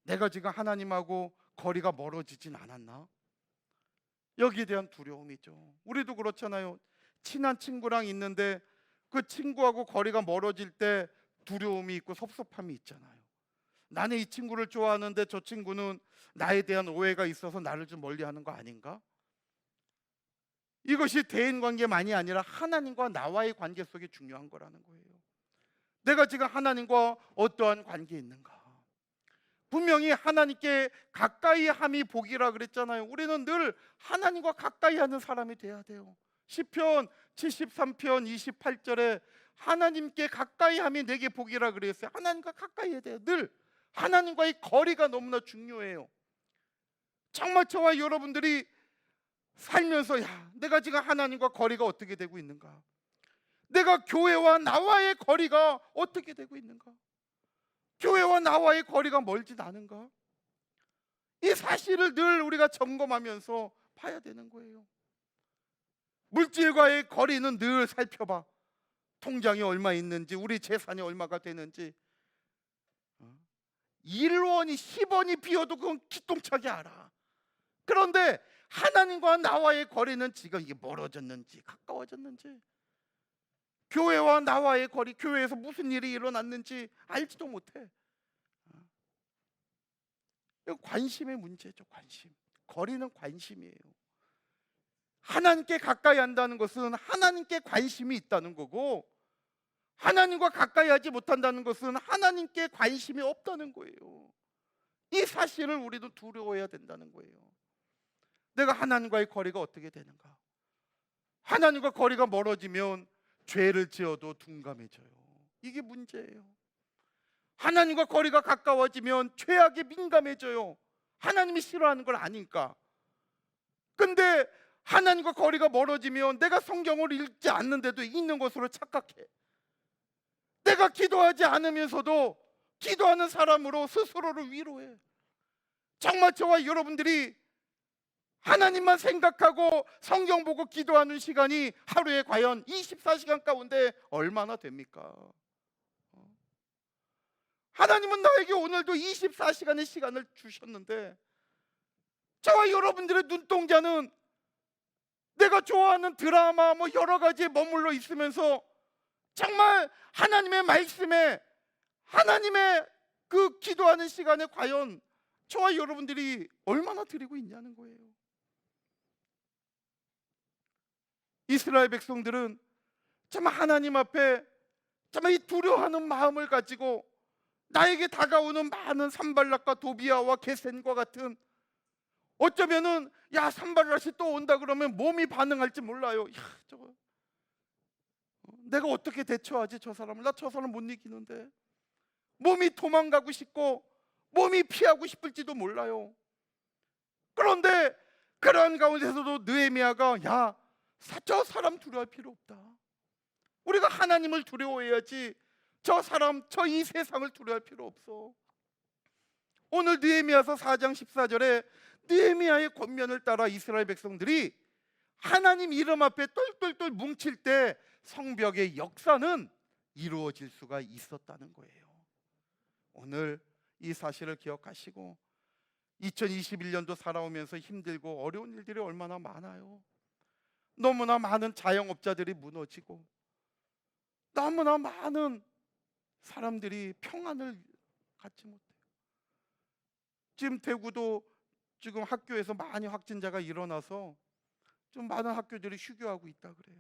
내가 지금 하나님하고 거리가 멀어지진 않았나? 여기에 대한 두려움이죠. 우리도 그렇잖아요. 친한 친구랑 있는데 그 친구하고 거리가 멀어질 때 두려움이 있고 섭섭함이 있잖아요. 나는 이 친구를 좋아하는데 저 친구는 나에 대한 오해가 있어서 나를 좀 멀리하는 거 아닌가? 이것이 대인 관계만이 아니라 하나님과 나와의 관계 속에 중요한 거라는 거예요. 내가 지금 하나님과 어떠한 관계에 있는가? 분명히 하나님께 가까이 함이 복이라 그랬잖아요. 우리는 늘 하나님과 가까이 하는 사람이 돼야 돼요. 시편 73편 28절에 하나님께 가까이 함이 내게 복이라 그랬어요. 하나님과 가까이 해야 돼요. 늘 하나님과의 거리가 너무나 중요해요. 정말 저와 여러분들이 살면서 내가 지금 하나님과 거리가 어떻게 되고 있는가? 내가 교회와 나와의 거리가 어떻게 되고 있는가? 교회와 나와의 거리가 멀진 않은가? 이 사실을 늘 우리가 점검하면서 봐야 되는 거예요. 물질과의 거리는 늘 살펴봐. 통장이 얼마 있는지, 우리 재산이 얼마가 되는지. 1원이 10원이 비어도 그건 기똥차게 알아. 그런데 하나님과 나와의 거리는 지금 이게 멀어졌는지 가까워졌는지, 교회와 나와의 거리, 교회에서 무슨 일이 일어났는지 알지도 못해. 이거 관심의 문제죠. 관심. 거리는 관심이에요. 하나님께 가까이 한다는 것은 하나님께 관심이 있다는 거고, 하나님과 가까이 하지 못한다는 것은 하나님께 관심이 없다는 거예요. 이 사실을 우리도 두려워해야 된다는 거예요. 내가 하나님과의 거리가 어떻게 되는가? 하나님과 거리가 멀어지면 죄를 지어도 둔감해져요. 이게 문제예요. 하나님과 거리가 가까워지면 죄악에 민감해져요. 하나님이 싫어하는 걸 아니까. 근데 하나님과 거리가 멀어지면 내가 성경을 읽지 않는데도 읽는 것으로 착각해. 내가 기도하지 않으면서도 기도하는 사람으로 스스로를 위로해. 정말 저와 여러분들이 하나님만 생각하고 성경 보고 기도하는 시간이 하루에 과연 24시간 가운데 얼마나 됩니까? 하나님은 나에게 오늘도 24시간의 시간을 주셨는데, 저와 여러분들의 눈동자는 내가 좋아하는 드라마 뭐 여러 가지에 머물러 있으면서 정말 하나님의 말씀에, 하나님의 그 기도하는 시간에 과연 저와 여러분들이 얼마나 드리고 있냐는 거예요. 이스라엘 백성들은 정말 하나님 앞에 정말 이 두려워하는 마음을 가지고 나에게 다가오는 많은 산발락과 도비아와 게셈과 같은, 어쩌면은 산발락이 또 온다 그러면 몸이 반응할지 몰라요. 저거 내가 어떻게 대처하지? 저 사람을, 나 저 사람 못 이기는데. 몸이 도망가고 싶고 몸이 피하고 싶을지도 몰라요. 그런데 그런 가운데서도 느헤미야가 저 사람 두려워할 필요 없다. 우리가 하나님을 두려워해야지 저 사람, 저 이 세상을 두려워할 필요 없어. 오늘 느헤미야서 4장 14절에 느헤미야의 권면을 따라 이스라엘 백성들이 하나님 이름 앞에 똘똘똘 뭉칠 때 성벽의 역사는 이루어질 수가 있었다는 거예요. 오늘 이 사실을 기억하시고 2021년도 살아오면서 힘들고 어려운 일들이 얼마나 많아요. 너무나 많은 자영업자들이 무너지고 너무나 많은 사람들이 평안을 갖지 못해요. 지금 대구도 지금 학교에서 많이 확진자가 일어나서 좀 많은 학교들이 휴교하고 있다 그래요.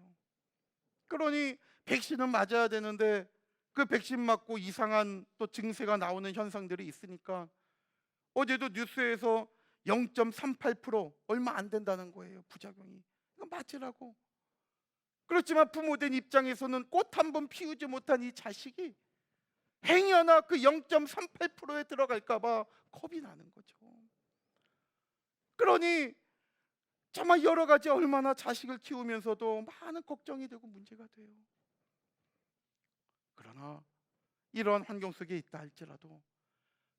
그러니 백신은 맞아야 되는데 그 백신 맞고 이상한 또 증세가 나오는 현상들이 있으니까 어제도 뉴스에서 0.38% 얼마 안 된다는 거예요. 부작용이. 이거 맞으라고. 그렇지만 부모된 입장에서는 꽃 한 번 피우지 못한 이 자식이 행여나 그 0.38%에 들어갈까 봐 겁이 나는 거죠. 그러니 정말 여러 가지 얼마나 자식을 키우면서도 많은 걱정이 되고 문제가 돼요. 그러나 이러한 환경 속에 있다 할지라도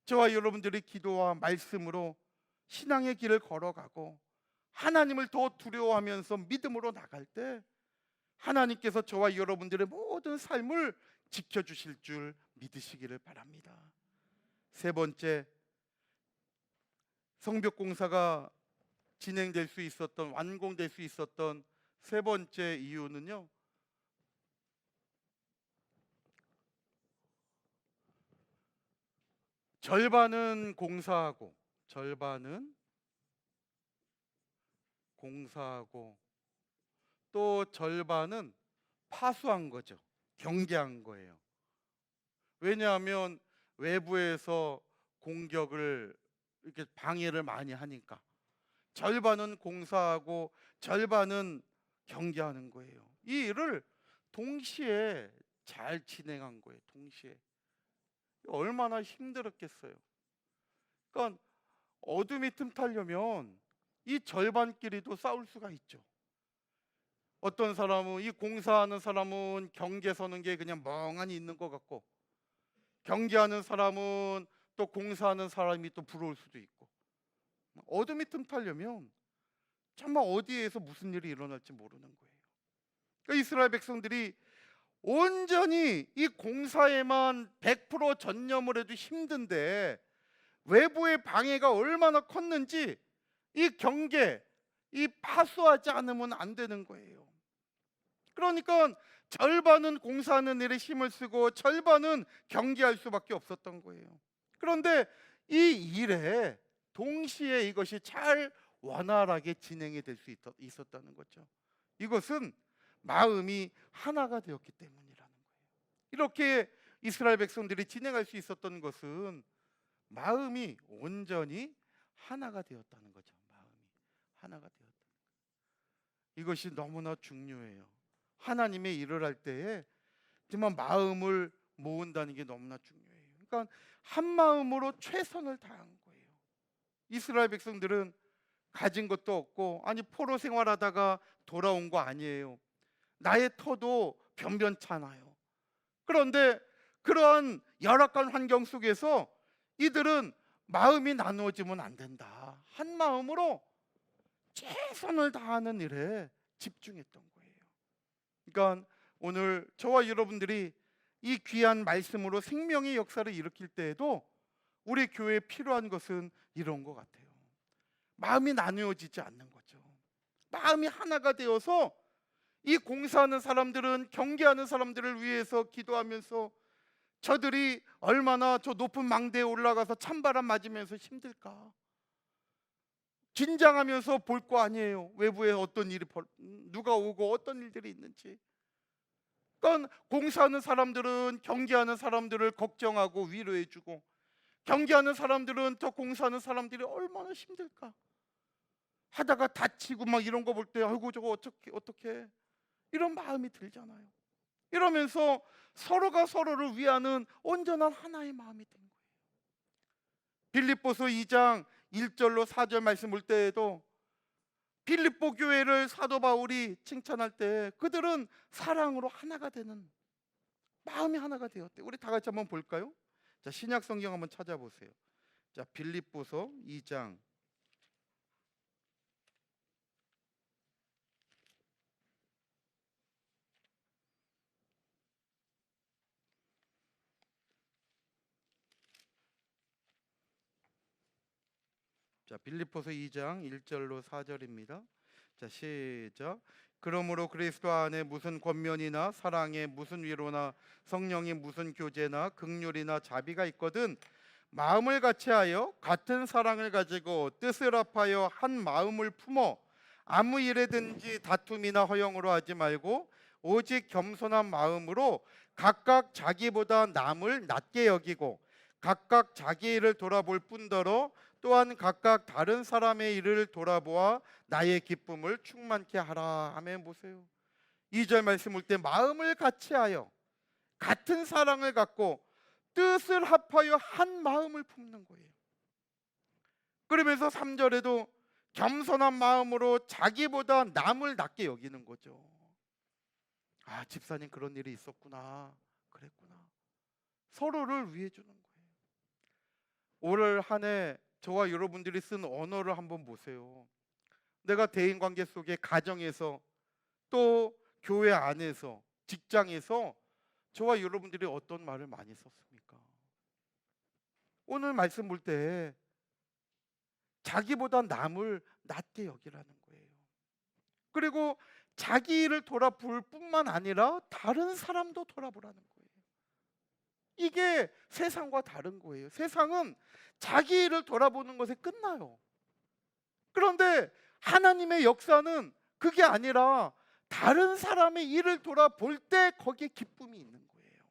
저와 여러분들이 기도와 말씀으로 신앙의 길을 걸어가고 하나님을 더 두려워하면서 믿음으로 나갈 때 하나님께서 저와 여러분들의 모든 삶을 지켜주실 줄 믿으시기를 바랍니다. 세 번째, 성벽 공사가 진행될 수 있었던, 완공될 수 있었던 세 번째 이유는요, 절반은 공사하고 또 절반은 파수한 거죠. 경계한 거예요. 왜냐하면 외부에서 공격을 이렇게 방해를 많이 하니까 절반은 공사하고 절반은 경계하는 거예요. 이 일을 동시에 잘 진행한 거예요. 동시에. 얼마나 힘들었겠어요. 그러니까 어둠이 틈타려면 이 절반끼리도 싸울 수가 있죠. 어떤 사람은, 이 공사하는 사람은 경계 서는 게 그냥 멍하니 있는 것 같고, 경계하는 사람은 또 공사하는 사람이 또 부러울 수도 있고, 어둠이 틈타려면 정말 어디에서 무슨 일이 일어날지 모르는 거예요. 그러니까 이스라엘 백성들이 온전히 이 공사에만 100% 전념을 해도 힘든데 외부의 방해가 얼마나 컸는지 이 경계, 이 파수하지 않으면 안 되는 거예요. 그러니까 절반은 공사하는 일에 힘을 쓰고 절반은 경계할 수밖에 없었던 거예요. 그런데 이 일에 동시에 이것이 잘 원활하게 진행이 될 수 있었다는 거죠. 이것은 마음이 하나가 되었기 때문이라는 거예요. 이렇게 이스라엘 백성들이 진행할 수 있었던 것은 마음이 온전히 하나가 되었다는 거죠. 마음이 하나가 되었다는 거예요. 이것이 너무나 중요해요. 하나님의 일을 할 때에 정말 마음을 모은다는 게 너무나 중요해요. 그러니까 한 마음으로 최선을 다한 거예요. 이스라엘 백성들은 가진 것도 없고, 아니 포로 생활하다가 돌아온 거 아니에요. 나의 터도 변변찮아요. 그런데 그러한 열악한 환경 속에서 이들은 마음이 나누어지면 안 된다. 한 마음으로 최선을 다하는 일에 집중했던 거예요. 그러니까 오늘 저와 여러분들이 이 귀한 말씀으로 생명의 역사를 일으킬 때에도 우리 교회에 필요한 것은 이런 것 같아요. 마음이 나누어지지 않는 거죠. 마음이 하나가 되어서 이 공사하는 사람들은 경계하는 사람들을 위해서 기도하면서 저들이 얼마나 저 높은 망대에 올라가서 찬바람 맞으면서 힘들까, 긴장하면서 볼 거 아니에요. 외부에 어떤 일이 누가 오고 어떤 일들이 있는지. 그러니까 공사하는 사람들은 경계하는 사람들을 걱정하고 위로해주고, 경계하는 사람들은 저 공사하는 사람들이 얼마나 힘들까 하다가 다치고 막 이런 거 볼 때 아이고 저거 어떻게 이런 마음이 들잖아요. 이러면서 서로가 서로를 위하는 온전한 하나의 마음이 된 거예요. 빌립보서 2장 1절로 4절 말씀 볼 때에도 빌립보 교회를 사도 바울이 칭찬할 때 그들은 사랑으로 하나가 되는, 마음이 하나가 되었대. 우리 다 같이 한번 볼까요? 자, 신약 성경 한번 찾아보세요. 자, 빌립보서 2장 자, 빌립보서 2장 1절로 4절입니다. 자, 시작. 그러므로 그리스도 안에 무슨 권면이나 사랑에 무슨 위로나 성령이 무슨 교제나 긍휼이나 자비가 있거든 마음을 같이하여 같은 사랑을 가지고 뜻을 합하여 한 마음을 품어 아무 일에든지 다툼이나 허영으로 하지 말고 오직 겸손한 마음으로 각각 자기보다 남을 낮게 여기고 각각 자기 일을 돌아볼 뿐더러 또한 각각 다른 사람의 일을 돌아보아 나의 기쁨을 충만케 하라. 아멘. 보세요. 2절 말씀 볼 때 마음을 같이하여 같은 사랑을 갖고 뜻을 합하여 한 마음을 품는 거예요. 그러면서 3절에도 겸손한 마음으로 자기보다 남을 낮게 여기는 거죠. 아, 집사님 그런 일이 있었구나, 그랬구나. 서로를 위해 주는 거예요. 올 한 해 저와 여러분들이 쓴 언어를 한번 보세요. 내가 대인관계 속에, 가정에서, 또 교회 안에서, 직장에서 저와 여러분들이 어떤 말을 많이 썼습니까? 오늘 말씀 볼 때 자기보다 남을 낮게 여기라는 거예요. 그리고 자기 일을 돌아볼 뿐만 아니라 다른 사람도 돌아보라는 거예요. 이게 세상과 다른 거예요. 세상은 자기 일을 돌아보는 것에 끝나요. 그런데 하나님의 역사는 그게 아니라 다른 사람의 일을 돌아볼 때 거기에 기쁨이 있는 거예요.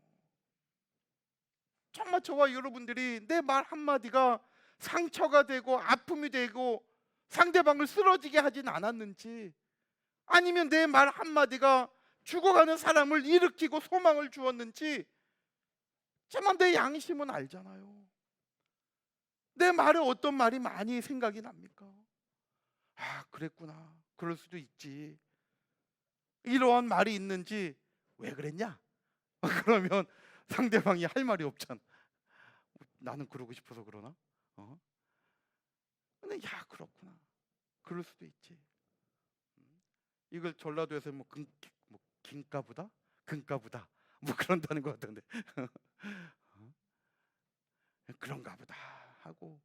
정말 저와 여러분들이 내 말 한마디가 상처가 되고 아픔이 되고 상대방을 쓰러지게 하진 않았는지, 아니면 내 말 한마디가 죽어가는 사람을 일으키고 소망을 주었는지 정말 내 양심은 알잖아요. 내 말에 어떤 말이 많이 생각이 납니까? 아, 그랬구나, 그럴 수도 있지, 이러한 말이 있는지, 왜 그랬냐? 그러면 상대방이 할 말이 없잖아. 나는 그러고 싶어서 그러나? 근데 야, 그렇구나, 그럴 수도 있지. 이걸 전라도에서 뭐 긴가보다? 금가보다 뭐 그런다는 것 같던데. 그런가 보다 하고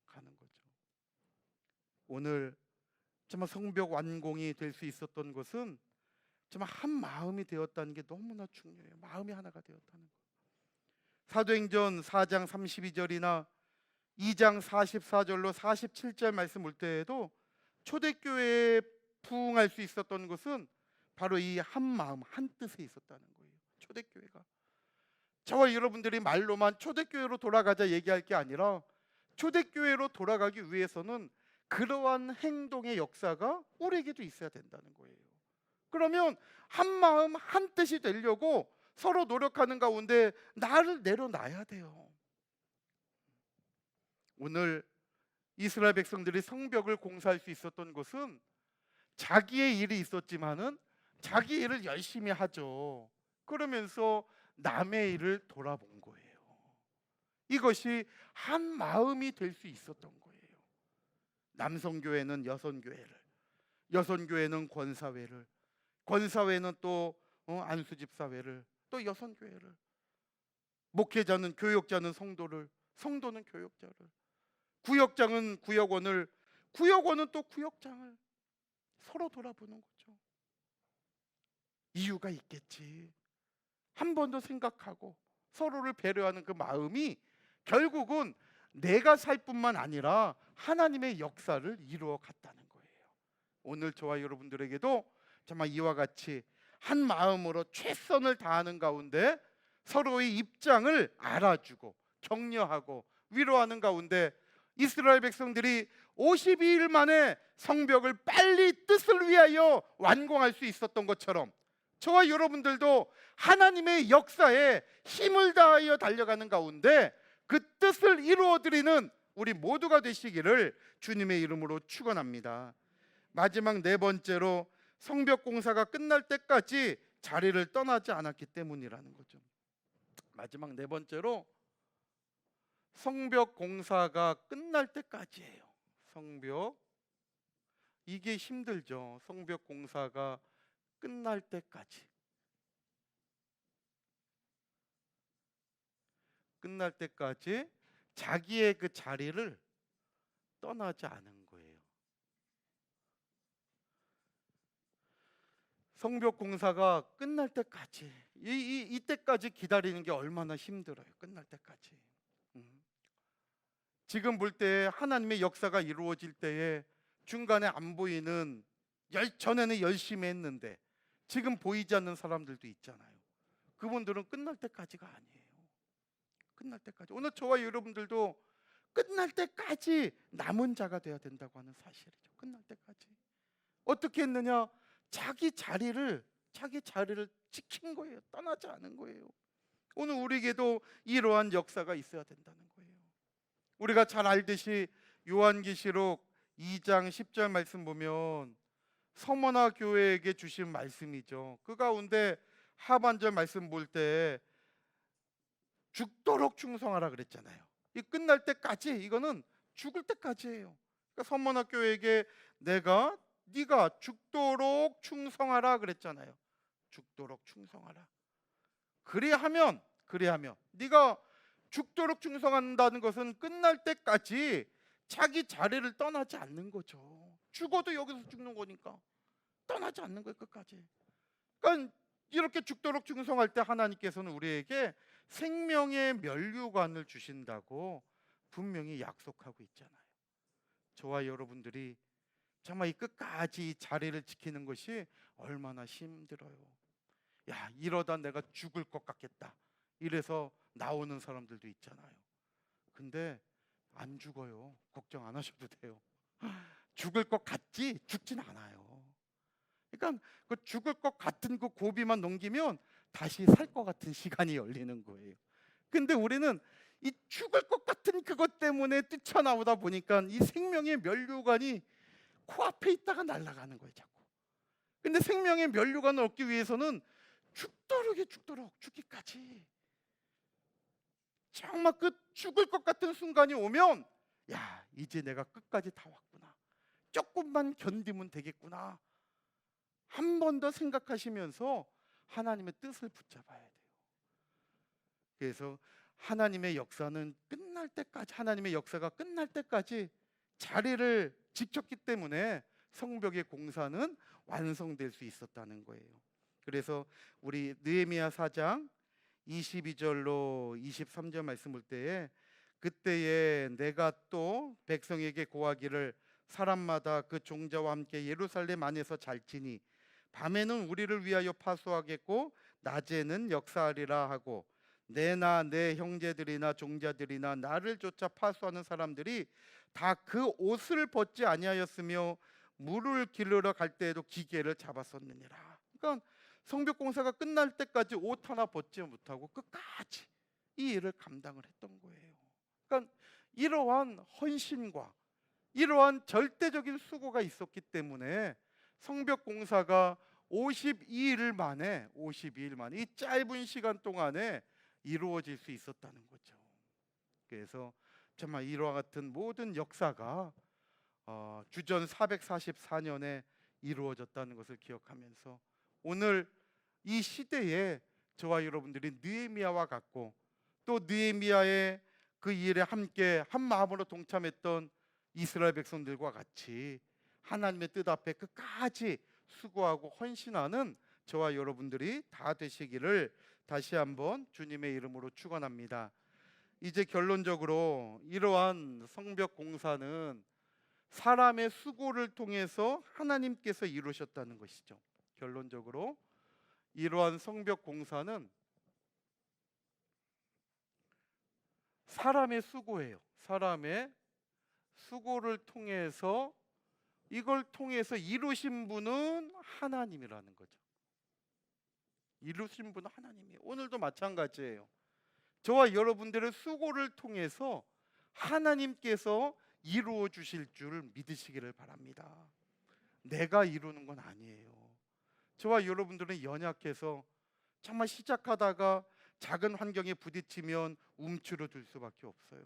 가는 거죠. 오늘 정말 성벽 완공이 될 수 있었던 것은 정말 한 마음이 되었다는 게 너무나 중요해요. 마음이 하나가 되었다는 거. 사도행전 4장 32절이나 2장 44절로 47절 말씀 볼 때에도 초대교회에 부흥할 수 있었던 것은 바로 이 한 마음 한 뜻에 있었다는 거예요. 초대교회가, 저와 여러분들이 말로만 초대교회로 돌아가자 얘기할 게 아니라 초대교회로 돌아가기 위해서는 그러한 행동의 역사가 우리에게도 있어야 된다는 거예요. 그러면 한 마음 한 뜻이 되려고 서로 노력하는 가운데 나를 내려놔야 돼요. 오늘 이스라엘 백성들이 성벽을 공사할 수 있었던 것은 자기의 일이 있었지만은 자기 일을 열심히 하죠. 그러면서 남의 일을 돌아본 거예요. 이것이 한 마음이 될 수 있었던 거예요. 남성교회는 여성교회를, 여성교회는 권사회를, 권사회는 또 안수집사회를, 또 여성교회를, 목회자는 교역자는 성도를, 성도는 교역자를, 구역장은 구역원을, 구역원은 또 구역장을 서로 돌아보는 거죠. 이유가 있겠지. 한 번 더 생각하고 서로를 배려하는 그 마음이 결국은 내가 살 뿐만 아니라 하나님의 역사를 이루어 갔다는 거예요. 오늘 저와 여러분들에게도 정말 이와 같이 한 마음으로 최선을 다하는 가운데 서로의 입장을 알아주고 격려하고 위로하는 가운데 이스라엘 백성들이 52일 만에 성벽을 빨리 뜻을 위하여 완공할 수 있었던 것처럼 저와 여러분들도 하나님의 역사에 힘을 다하여 달려가는 가운데 그 뜻을 이루어드리는 우리 모두가 되시기를 주님의 이름으로 축원합니다. 마지막 네 번째로 성벽 공사가 끝날 때까지 자리를 떠나지 않았기 때문이라는 거죠. 마지막 네 번째로 성벽 공사가 끝날 때까지예요. 성벽, 이게 힘들죠. 성벽 공사가 끝날 때까지. 끝날 때까지 자기의 그 자리를 떠나지 않은 거예요. 성벽 공사가 끝날 때까지, 이때까지 기다리는 게 얼마나 힘들어요. 끝날 때까지. 지금 볼 때 하나님의 역사가 이루어질 때에 중간에 안 보이는, 전에는 열심히 했는데 지금 보이지 않는 사람들도 있잖아요. 그분들은 끝날 때까지가 아니에요. 끝날 때까지. 오늘 저와 여러분들도 끝날 때까지 남은 자가 되어야 된다고 하는 사실이죠. 끝날 때까지. 어떻게 했느냐? 자기 자리를 지킨 거예요. 떠나지 않은 거예요. 오늘 우리에게도 이러한 역사가 있어야 된다는 거예요. 우리가 잘 알듯이 요한계시록 2장 10절 말씀 보면 서머나 교회에게 주신 말씀이죠. 그 가운데 하반절 말씀 볼 때 죽도록 충성하라 그랬잖아요. 이 끝날 때까지, 이거는 죽을 때까지예요. 그러니까 서머나 교회에게 네가 죽도록 충성하라 그랬잖아요. 죽도록 충성하라. 그리하면 네가 죽도록 충성한다는 것은 끝날 때까지 자기 자리를 떠나지 않는 거죠. 죽어도 여기서 죽는 거니까 떠나지 않는 거예요. 끝까지. 그러니까 이렇게 죽도록 충성할 때 하나님께서는 우리에게 생명의 면류관을 주신다고 분명히 약속하고 있잖아요. 저와 여러분들이 정말 이 끝까지 이 자리를 지키는 것이 얼마나 힘들어요. 야, 이러다 내가 죽을 것 같겠다, 이래서 나오는 사람들도 있잖아요. 근데 안 죽어요. 걱정 안 하셔도 돼요. 죽을 것 같지 죽진 않아요. 그러니까 그 죽을 것 같은 그 고비만 넘기면 다시 살 것 같은 시간이 열리는 거예요. 근데 우리는 이 죽을 것 같은 그것 때문에 뛰쳐나오다 보니까 이 생명의 면류관이 코앞에 있다가 날아가는 거예요, 자꾸. 근데 생명의 면류관을 얻기 위해서는 죽도록 죽기까지, 정말 그 죽을 것 같은 순간이 오면, 야, 이제 내가 끝까지 다 왔구나, 조금만 견디면 되겠구나, 한 번 더 생각하시면서 하나님의 뜻을 붙잡아야 돼요. 그래서 하나님의 역사는 끝날 때까지, 하나님의 역사가 끝날 때까지 자리를 지켰기 때문에 성벽의 공사는 완성될 수 있었다는 거예요. 그래서 우리 느헤미야 4장 22절로 23절 말씀 볼 때에, 그때에 내가 또 백성에게 고하기를 사람마다 그 종자와 함께 예루살렘 안에서 잘지니 밤에는 우리를 위하여 파수하겠고 낮에는 역사하리라 하고, 내나 내 형제들이나 종자들이나 나를 쫓아 파수하는 사람들이 다 그 옷을 벗지 아니하였으며 물을 기르러 갈 때에도 기계를 잡았었느니라. 그러니까 성벽 공사가 끝날 때까지 옷 하나 벗지 못하고 끝까지 이 일을 감당을 했던 거예요. 그러니까 이러한 헌신과 이러한 절대적인 수고가 있었기 때문에 성벽 공사가 52일 만에 이 짧은 시간 동안에 이루어질 수 있었다는 거죠. 그래서 정말 이와 같은 모든 역사가 주전 444년에 이루어졌다는 것을 기억하면서 오늘 이 시대에 저와 여러분들이 느헤미야와 같고, 또 느헤미야의 그 일에 함께 한 마음으로 동참했던 이스라엘 백성들과 같이 하나님의 뜻 앞에 끝까지 수고하고 헌신하는 저와 여러분들이 다 되시기를 다시 한번 주님의 이름으로 축원합니다. 이제 결론적으로 이러한 성벽 공사는 사람의 수고를 통해서 하나님께서 이루셨다는 것이죠. 결론적으로 이러한 성벽 공사는 사람의 수고예요. 사람의 수고를 통해서, 이걸 통해서 이루신 분은 하나님이라는 거죠. 이루신 분은 하나님이에요. 오늘도 마찬가지예요. 저와 여러분들의 수고를 통해서 하나님께서 이루어 주실 줄 믿으시기를 바랍니다. 내가 이루는 건 아니에요. 저와 여러분들은 연약해서 정말 시작하다가 작은 환경에 부딪히면 움츠러들 수밖에 없어요.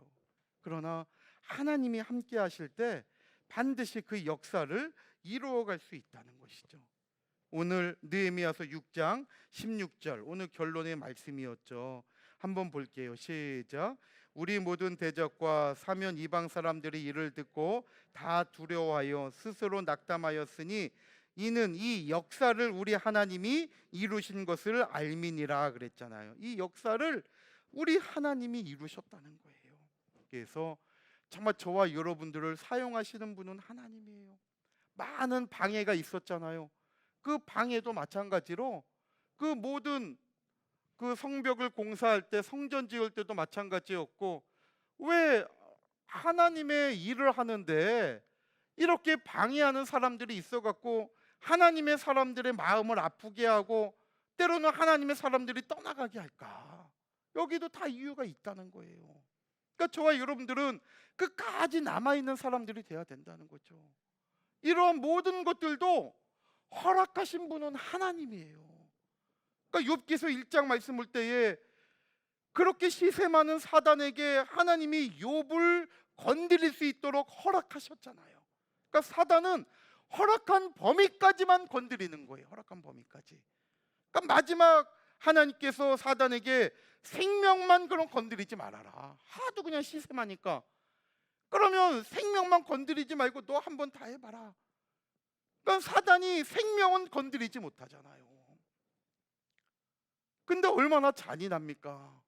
그러나 하나님이 함께 하실 때 반드시 그 역사를 이루어갈 수 있다는 것이죠. 오늘 느헤미야서 6장 16절, 오늘 결론의 말씀이었죠. 한번 볼게요. 시작. 우리 모든 대적과 사면 이방 사람들이 이를 듣고 다 두려워하여 스스로 낙담하였으니 이는 이 역사를 우리 하나님이 이루신 것을 알미니라 그랬잖아요. 이 역사를 우리 하나님이 이루셨다는 거예요. 그래서 정말 저와 여러분들을 사용하시는 분은 하나님이에요. 많은 방해가 있었잖아요. 그 방해도 마찬가지로 그 모든 그 성벽을 공사할 때, 성전 지을 때도 마찬가지였고, 왜 하나님의 일을 하는데 이렇게 방해하는 사람들이 있어갖고 하나님의 사람들의 마음을 아프게 하고 때로는 하나님의 사람들이 떠나가게 할까? 여기도 다 이유가 있다는 거예요. 그러니까 저와 여러분들은 끝까지 남아있는 사람들이 돼야 된다는 거죠. 이러한 모든 것들도 허락하신 분은 하나님이에요. 그러니까 욥기서 1장 말씀 볼 때에 그렇게 시세 많은 사단에게 하나님이 욥을 건드릴 수 있도록 허락하셨잖아요. 그러니까 사단은 허락한 범위까지만 건드리는 거예요. 허락한 범위까지. 그러니까 마지막 하나님께서 사단에게 생명만 그럼 건드리지 말아라. 하도 그냥 시샘하니까. 그러면 생명만 건드리지 말고 너 한번 다 해봐라. 그러니까 사단이 생명은 건드리지 못하잖아요. 근데 얼마나 잔인합니까?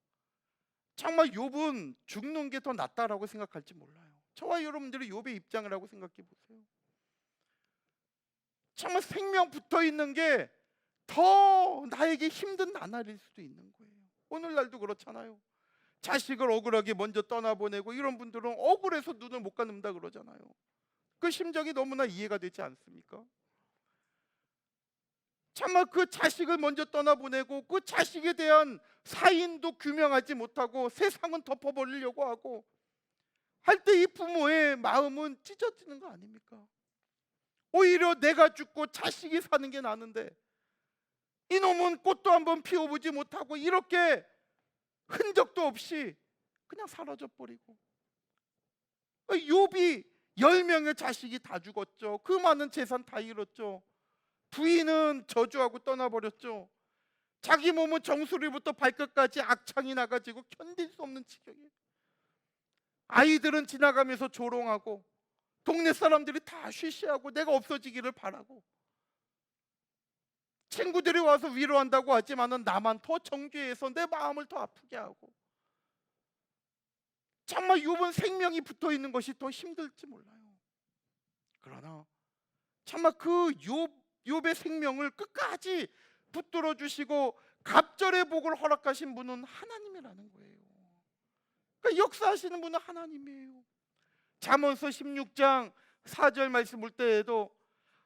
정말 욥은 죽는 게 더 낫다라고 생각할지 몰라요. 저와 여러분들이 욥의 입장을 하고 생각해 보세요. 정말 생명 붙어 있는 게 더 나에게 힘든 나날일 수도 있는 거예요. 오늘날도 그렇잖아요. 자식을 억울하게 먼저 떠나보내고 이런 분들은 억울해서 눈을 못 감는다 그러잖아요. 그 심정이 너무나 이해가 되지 않습니까? 정말 그 자식을 먼저 떠나보내고 그 자식에 대한 사인도 규명하지 못하고 세상은 덮어버리려고 하고 할 때 이 부모의 마음은 찢어지는 거 아닙니까? 오히려 내가 죽고 자식이 사는 게 나는데 이놈은 꽃도 한번 피워보지 못하고 이렇게 흔적도 없이 그냥 사라져 버리고, 욥이 10명의 자식이 다 죽었죠. 그 많은 재산 다 잃었죠. 부인은 저주하고 떠나버렸죠. 자기 몸은 정수리부터 발끝까지 악창이 나가지고 견딜 수 없는 지경이에요. 아이들은 지나가면서 조롱하고 동네 사람들이 다 쉬쉬하고 내가 없어지기를 바라고, 친구들이 와서 위로한다고 하지만은 나만 더 정죄해서 내 마음을 더 아프게 하고, 정말 욥은 생명이 붙어 있는 것이 더 힘들지 몰라요. 그러나 정말 그 욥의 생명을 끝까지 붙들어 주시고 갑절의 복을 허락하신 분은 하나님이라는 거예요. 그러니까 역사하시는 분은 하나님이에요. 잠언서 16장 4절 말씀 볼 때에도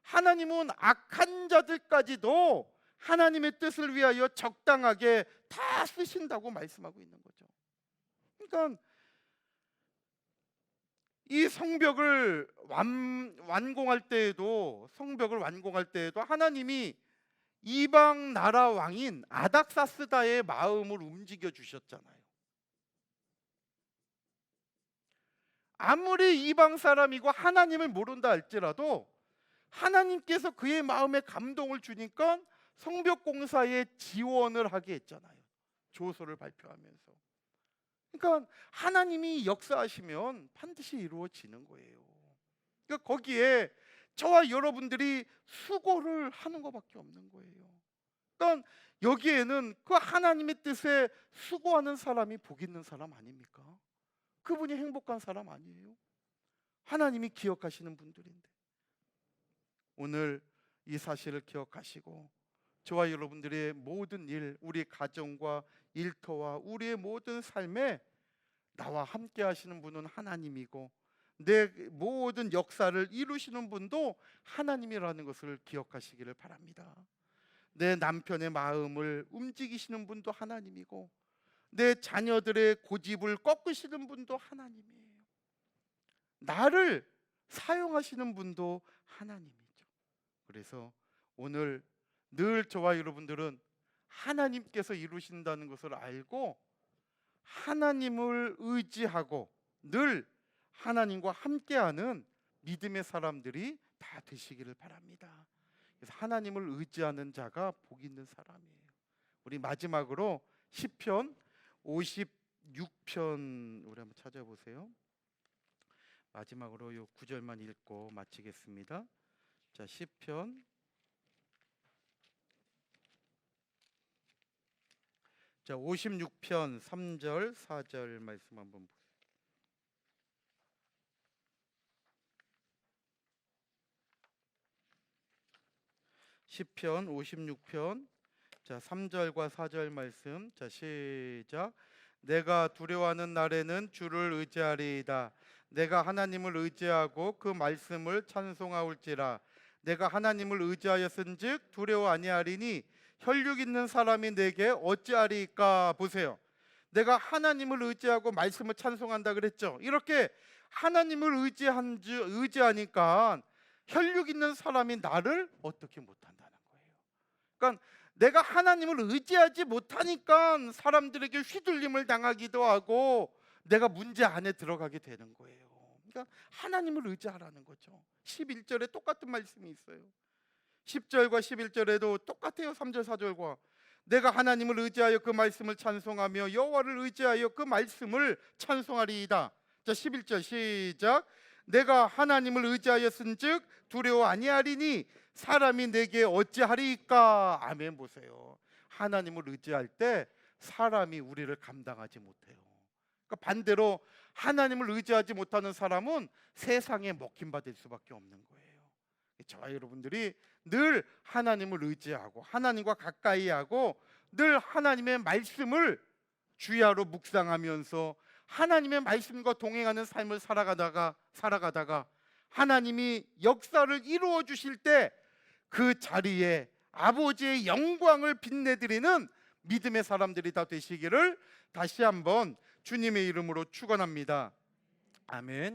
하나님은 악한 자들까지도 하나님의 뜻을 위하여 적당하게 다 쓰신다고 말씀하고 있는 거죠. 그러니까 이 성벽을 완공할 때에도 하나님이 이방 나라 왕인 아닥사스다의 마음을 움직여 주셨잖아요. 아무리 이방 사람이고 하나님을 모른다 할지라도 하나님께서 그의 마음에 감동을 주니까 성벽 공사에 지원을 하게 했잖아요. 조서를 발표하면서. 그러니까 하나님이 역사하시면 반드시 이루어지는 거예요. 그러니까 거기에 저와 여러분들이 수고를 하는 것밖에 없는 거예요. 그러니까 여기에는 그 하나님의 뜻에 수고하는 사람이 복 있는 사람 아닙니까? 그분이 행복한 사람 아니에요? 하나님이 기억하시는 분들인데, 오늘 이 사실을 기억하시고 저와 여러분들의 모든 일, 우리 가정과 일터와 우리의 모든 삶에 나와 함께 하시는 분은 하나님이고 내 모든 역사를 이루시는 분도 하나님이라는 것을 기억하시기를 바랍니다. 내 남편의 마음을 움직이시는 분도 하나님이고 내 자녀들의 고집을 꺾으시는 분도 하나님이에요. 나를 사용하시는 분도 하나님이죠. 그래서 오늘 늘 저와 여러분들은 하나님께서 이루신다는 것을 알고 하나님을 의지하고 늘 하나님과 함께하는 믿음의 사람들이 다 되시기를 바랍니다. 그래서 하나님을 의지하는 자가 복 있는 사람이에요. 우리 마지막으로 시편 56편 우리 한번 찾아보세요. 마지막으로 요 9절만 읽고 마치겠습니다. 자, 시편 자 56편 3절 4절 말씀 한번 보세요. 시편 56편 자 3절과 4절 말씀. 자 시작. 내가 두려워하는 날에는 주를 의지하리이다. 내가 하나님을 의지하고 그 말씀을 찬송하올지라. 내가 하나님을 의지하였은즉 두려워 아니하리니 혈육 있는 사람이 내게 어찌하리까. 보세요. 내가 하나님을 의지하고 말씀을 찬송한다 그랬죠. 이렇게 하나님을 의지하니까 혈육 있는 사람이 나를 어떻게 못한다는 거예요. 그러니까 내가 하나님을 의지하지 못하니까 사람들에게 휘둘림을 당하기도 하고 내가 문제 안에 들어가게 되는 거예요. 그러니까 하나님을 의지하라는 거죠. 11절에 똑같은 말씀이 있어요. 10절과 11절에도 똑같아요. 3절 4절과 내가 하나님을 의지하여 그 말씀을 찬송하며 여호와를 의지하여 그 말씀을 찬송하리이다. 자 11절 시작. 내가 하나님을 의지하였은즉 두려워 아니하리니 사람이 내게 어찌하리까. 아멘. 보세요. 하나님을 의지할 때 사람이 우리를 감당하지 못해요. 그러니까 반대로 하나님을 의지하지 못하는 사람은 세상에 먹힌받을 수밖에 없는 거예요. 저와 여러분들이 늘 하나님을 의지하고 하나님과 가까이 하고 늘 하나님의 말씀을 주야로 묵상하면서 하나님의 말씀과 동행하는 삶을 살아가다가 하나님이 역사를 이루어 주실 때 그 자리에 아버지의 영광을 빛내드리는 믿음의 사람들이 다 되시기를 다시 한번 주님의 이름으로 축원합니다. 아멘.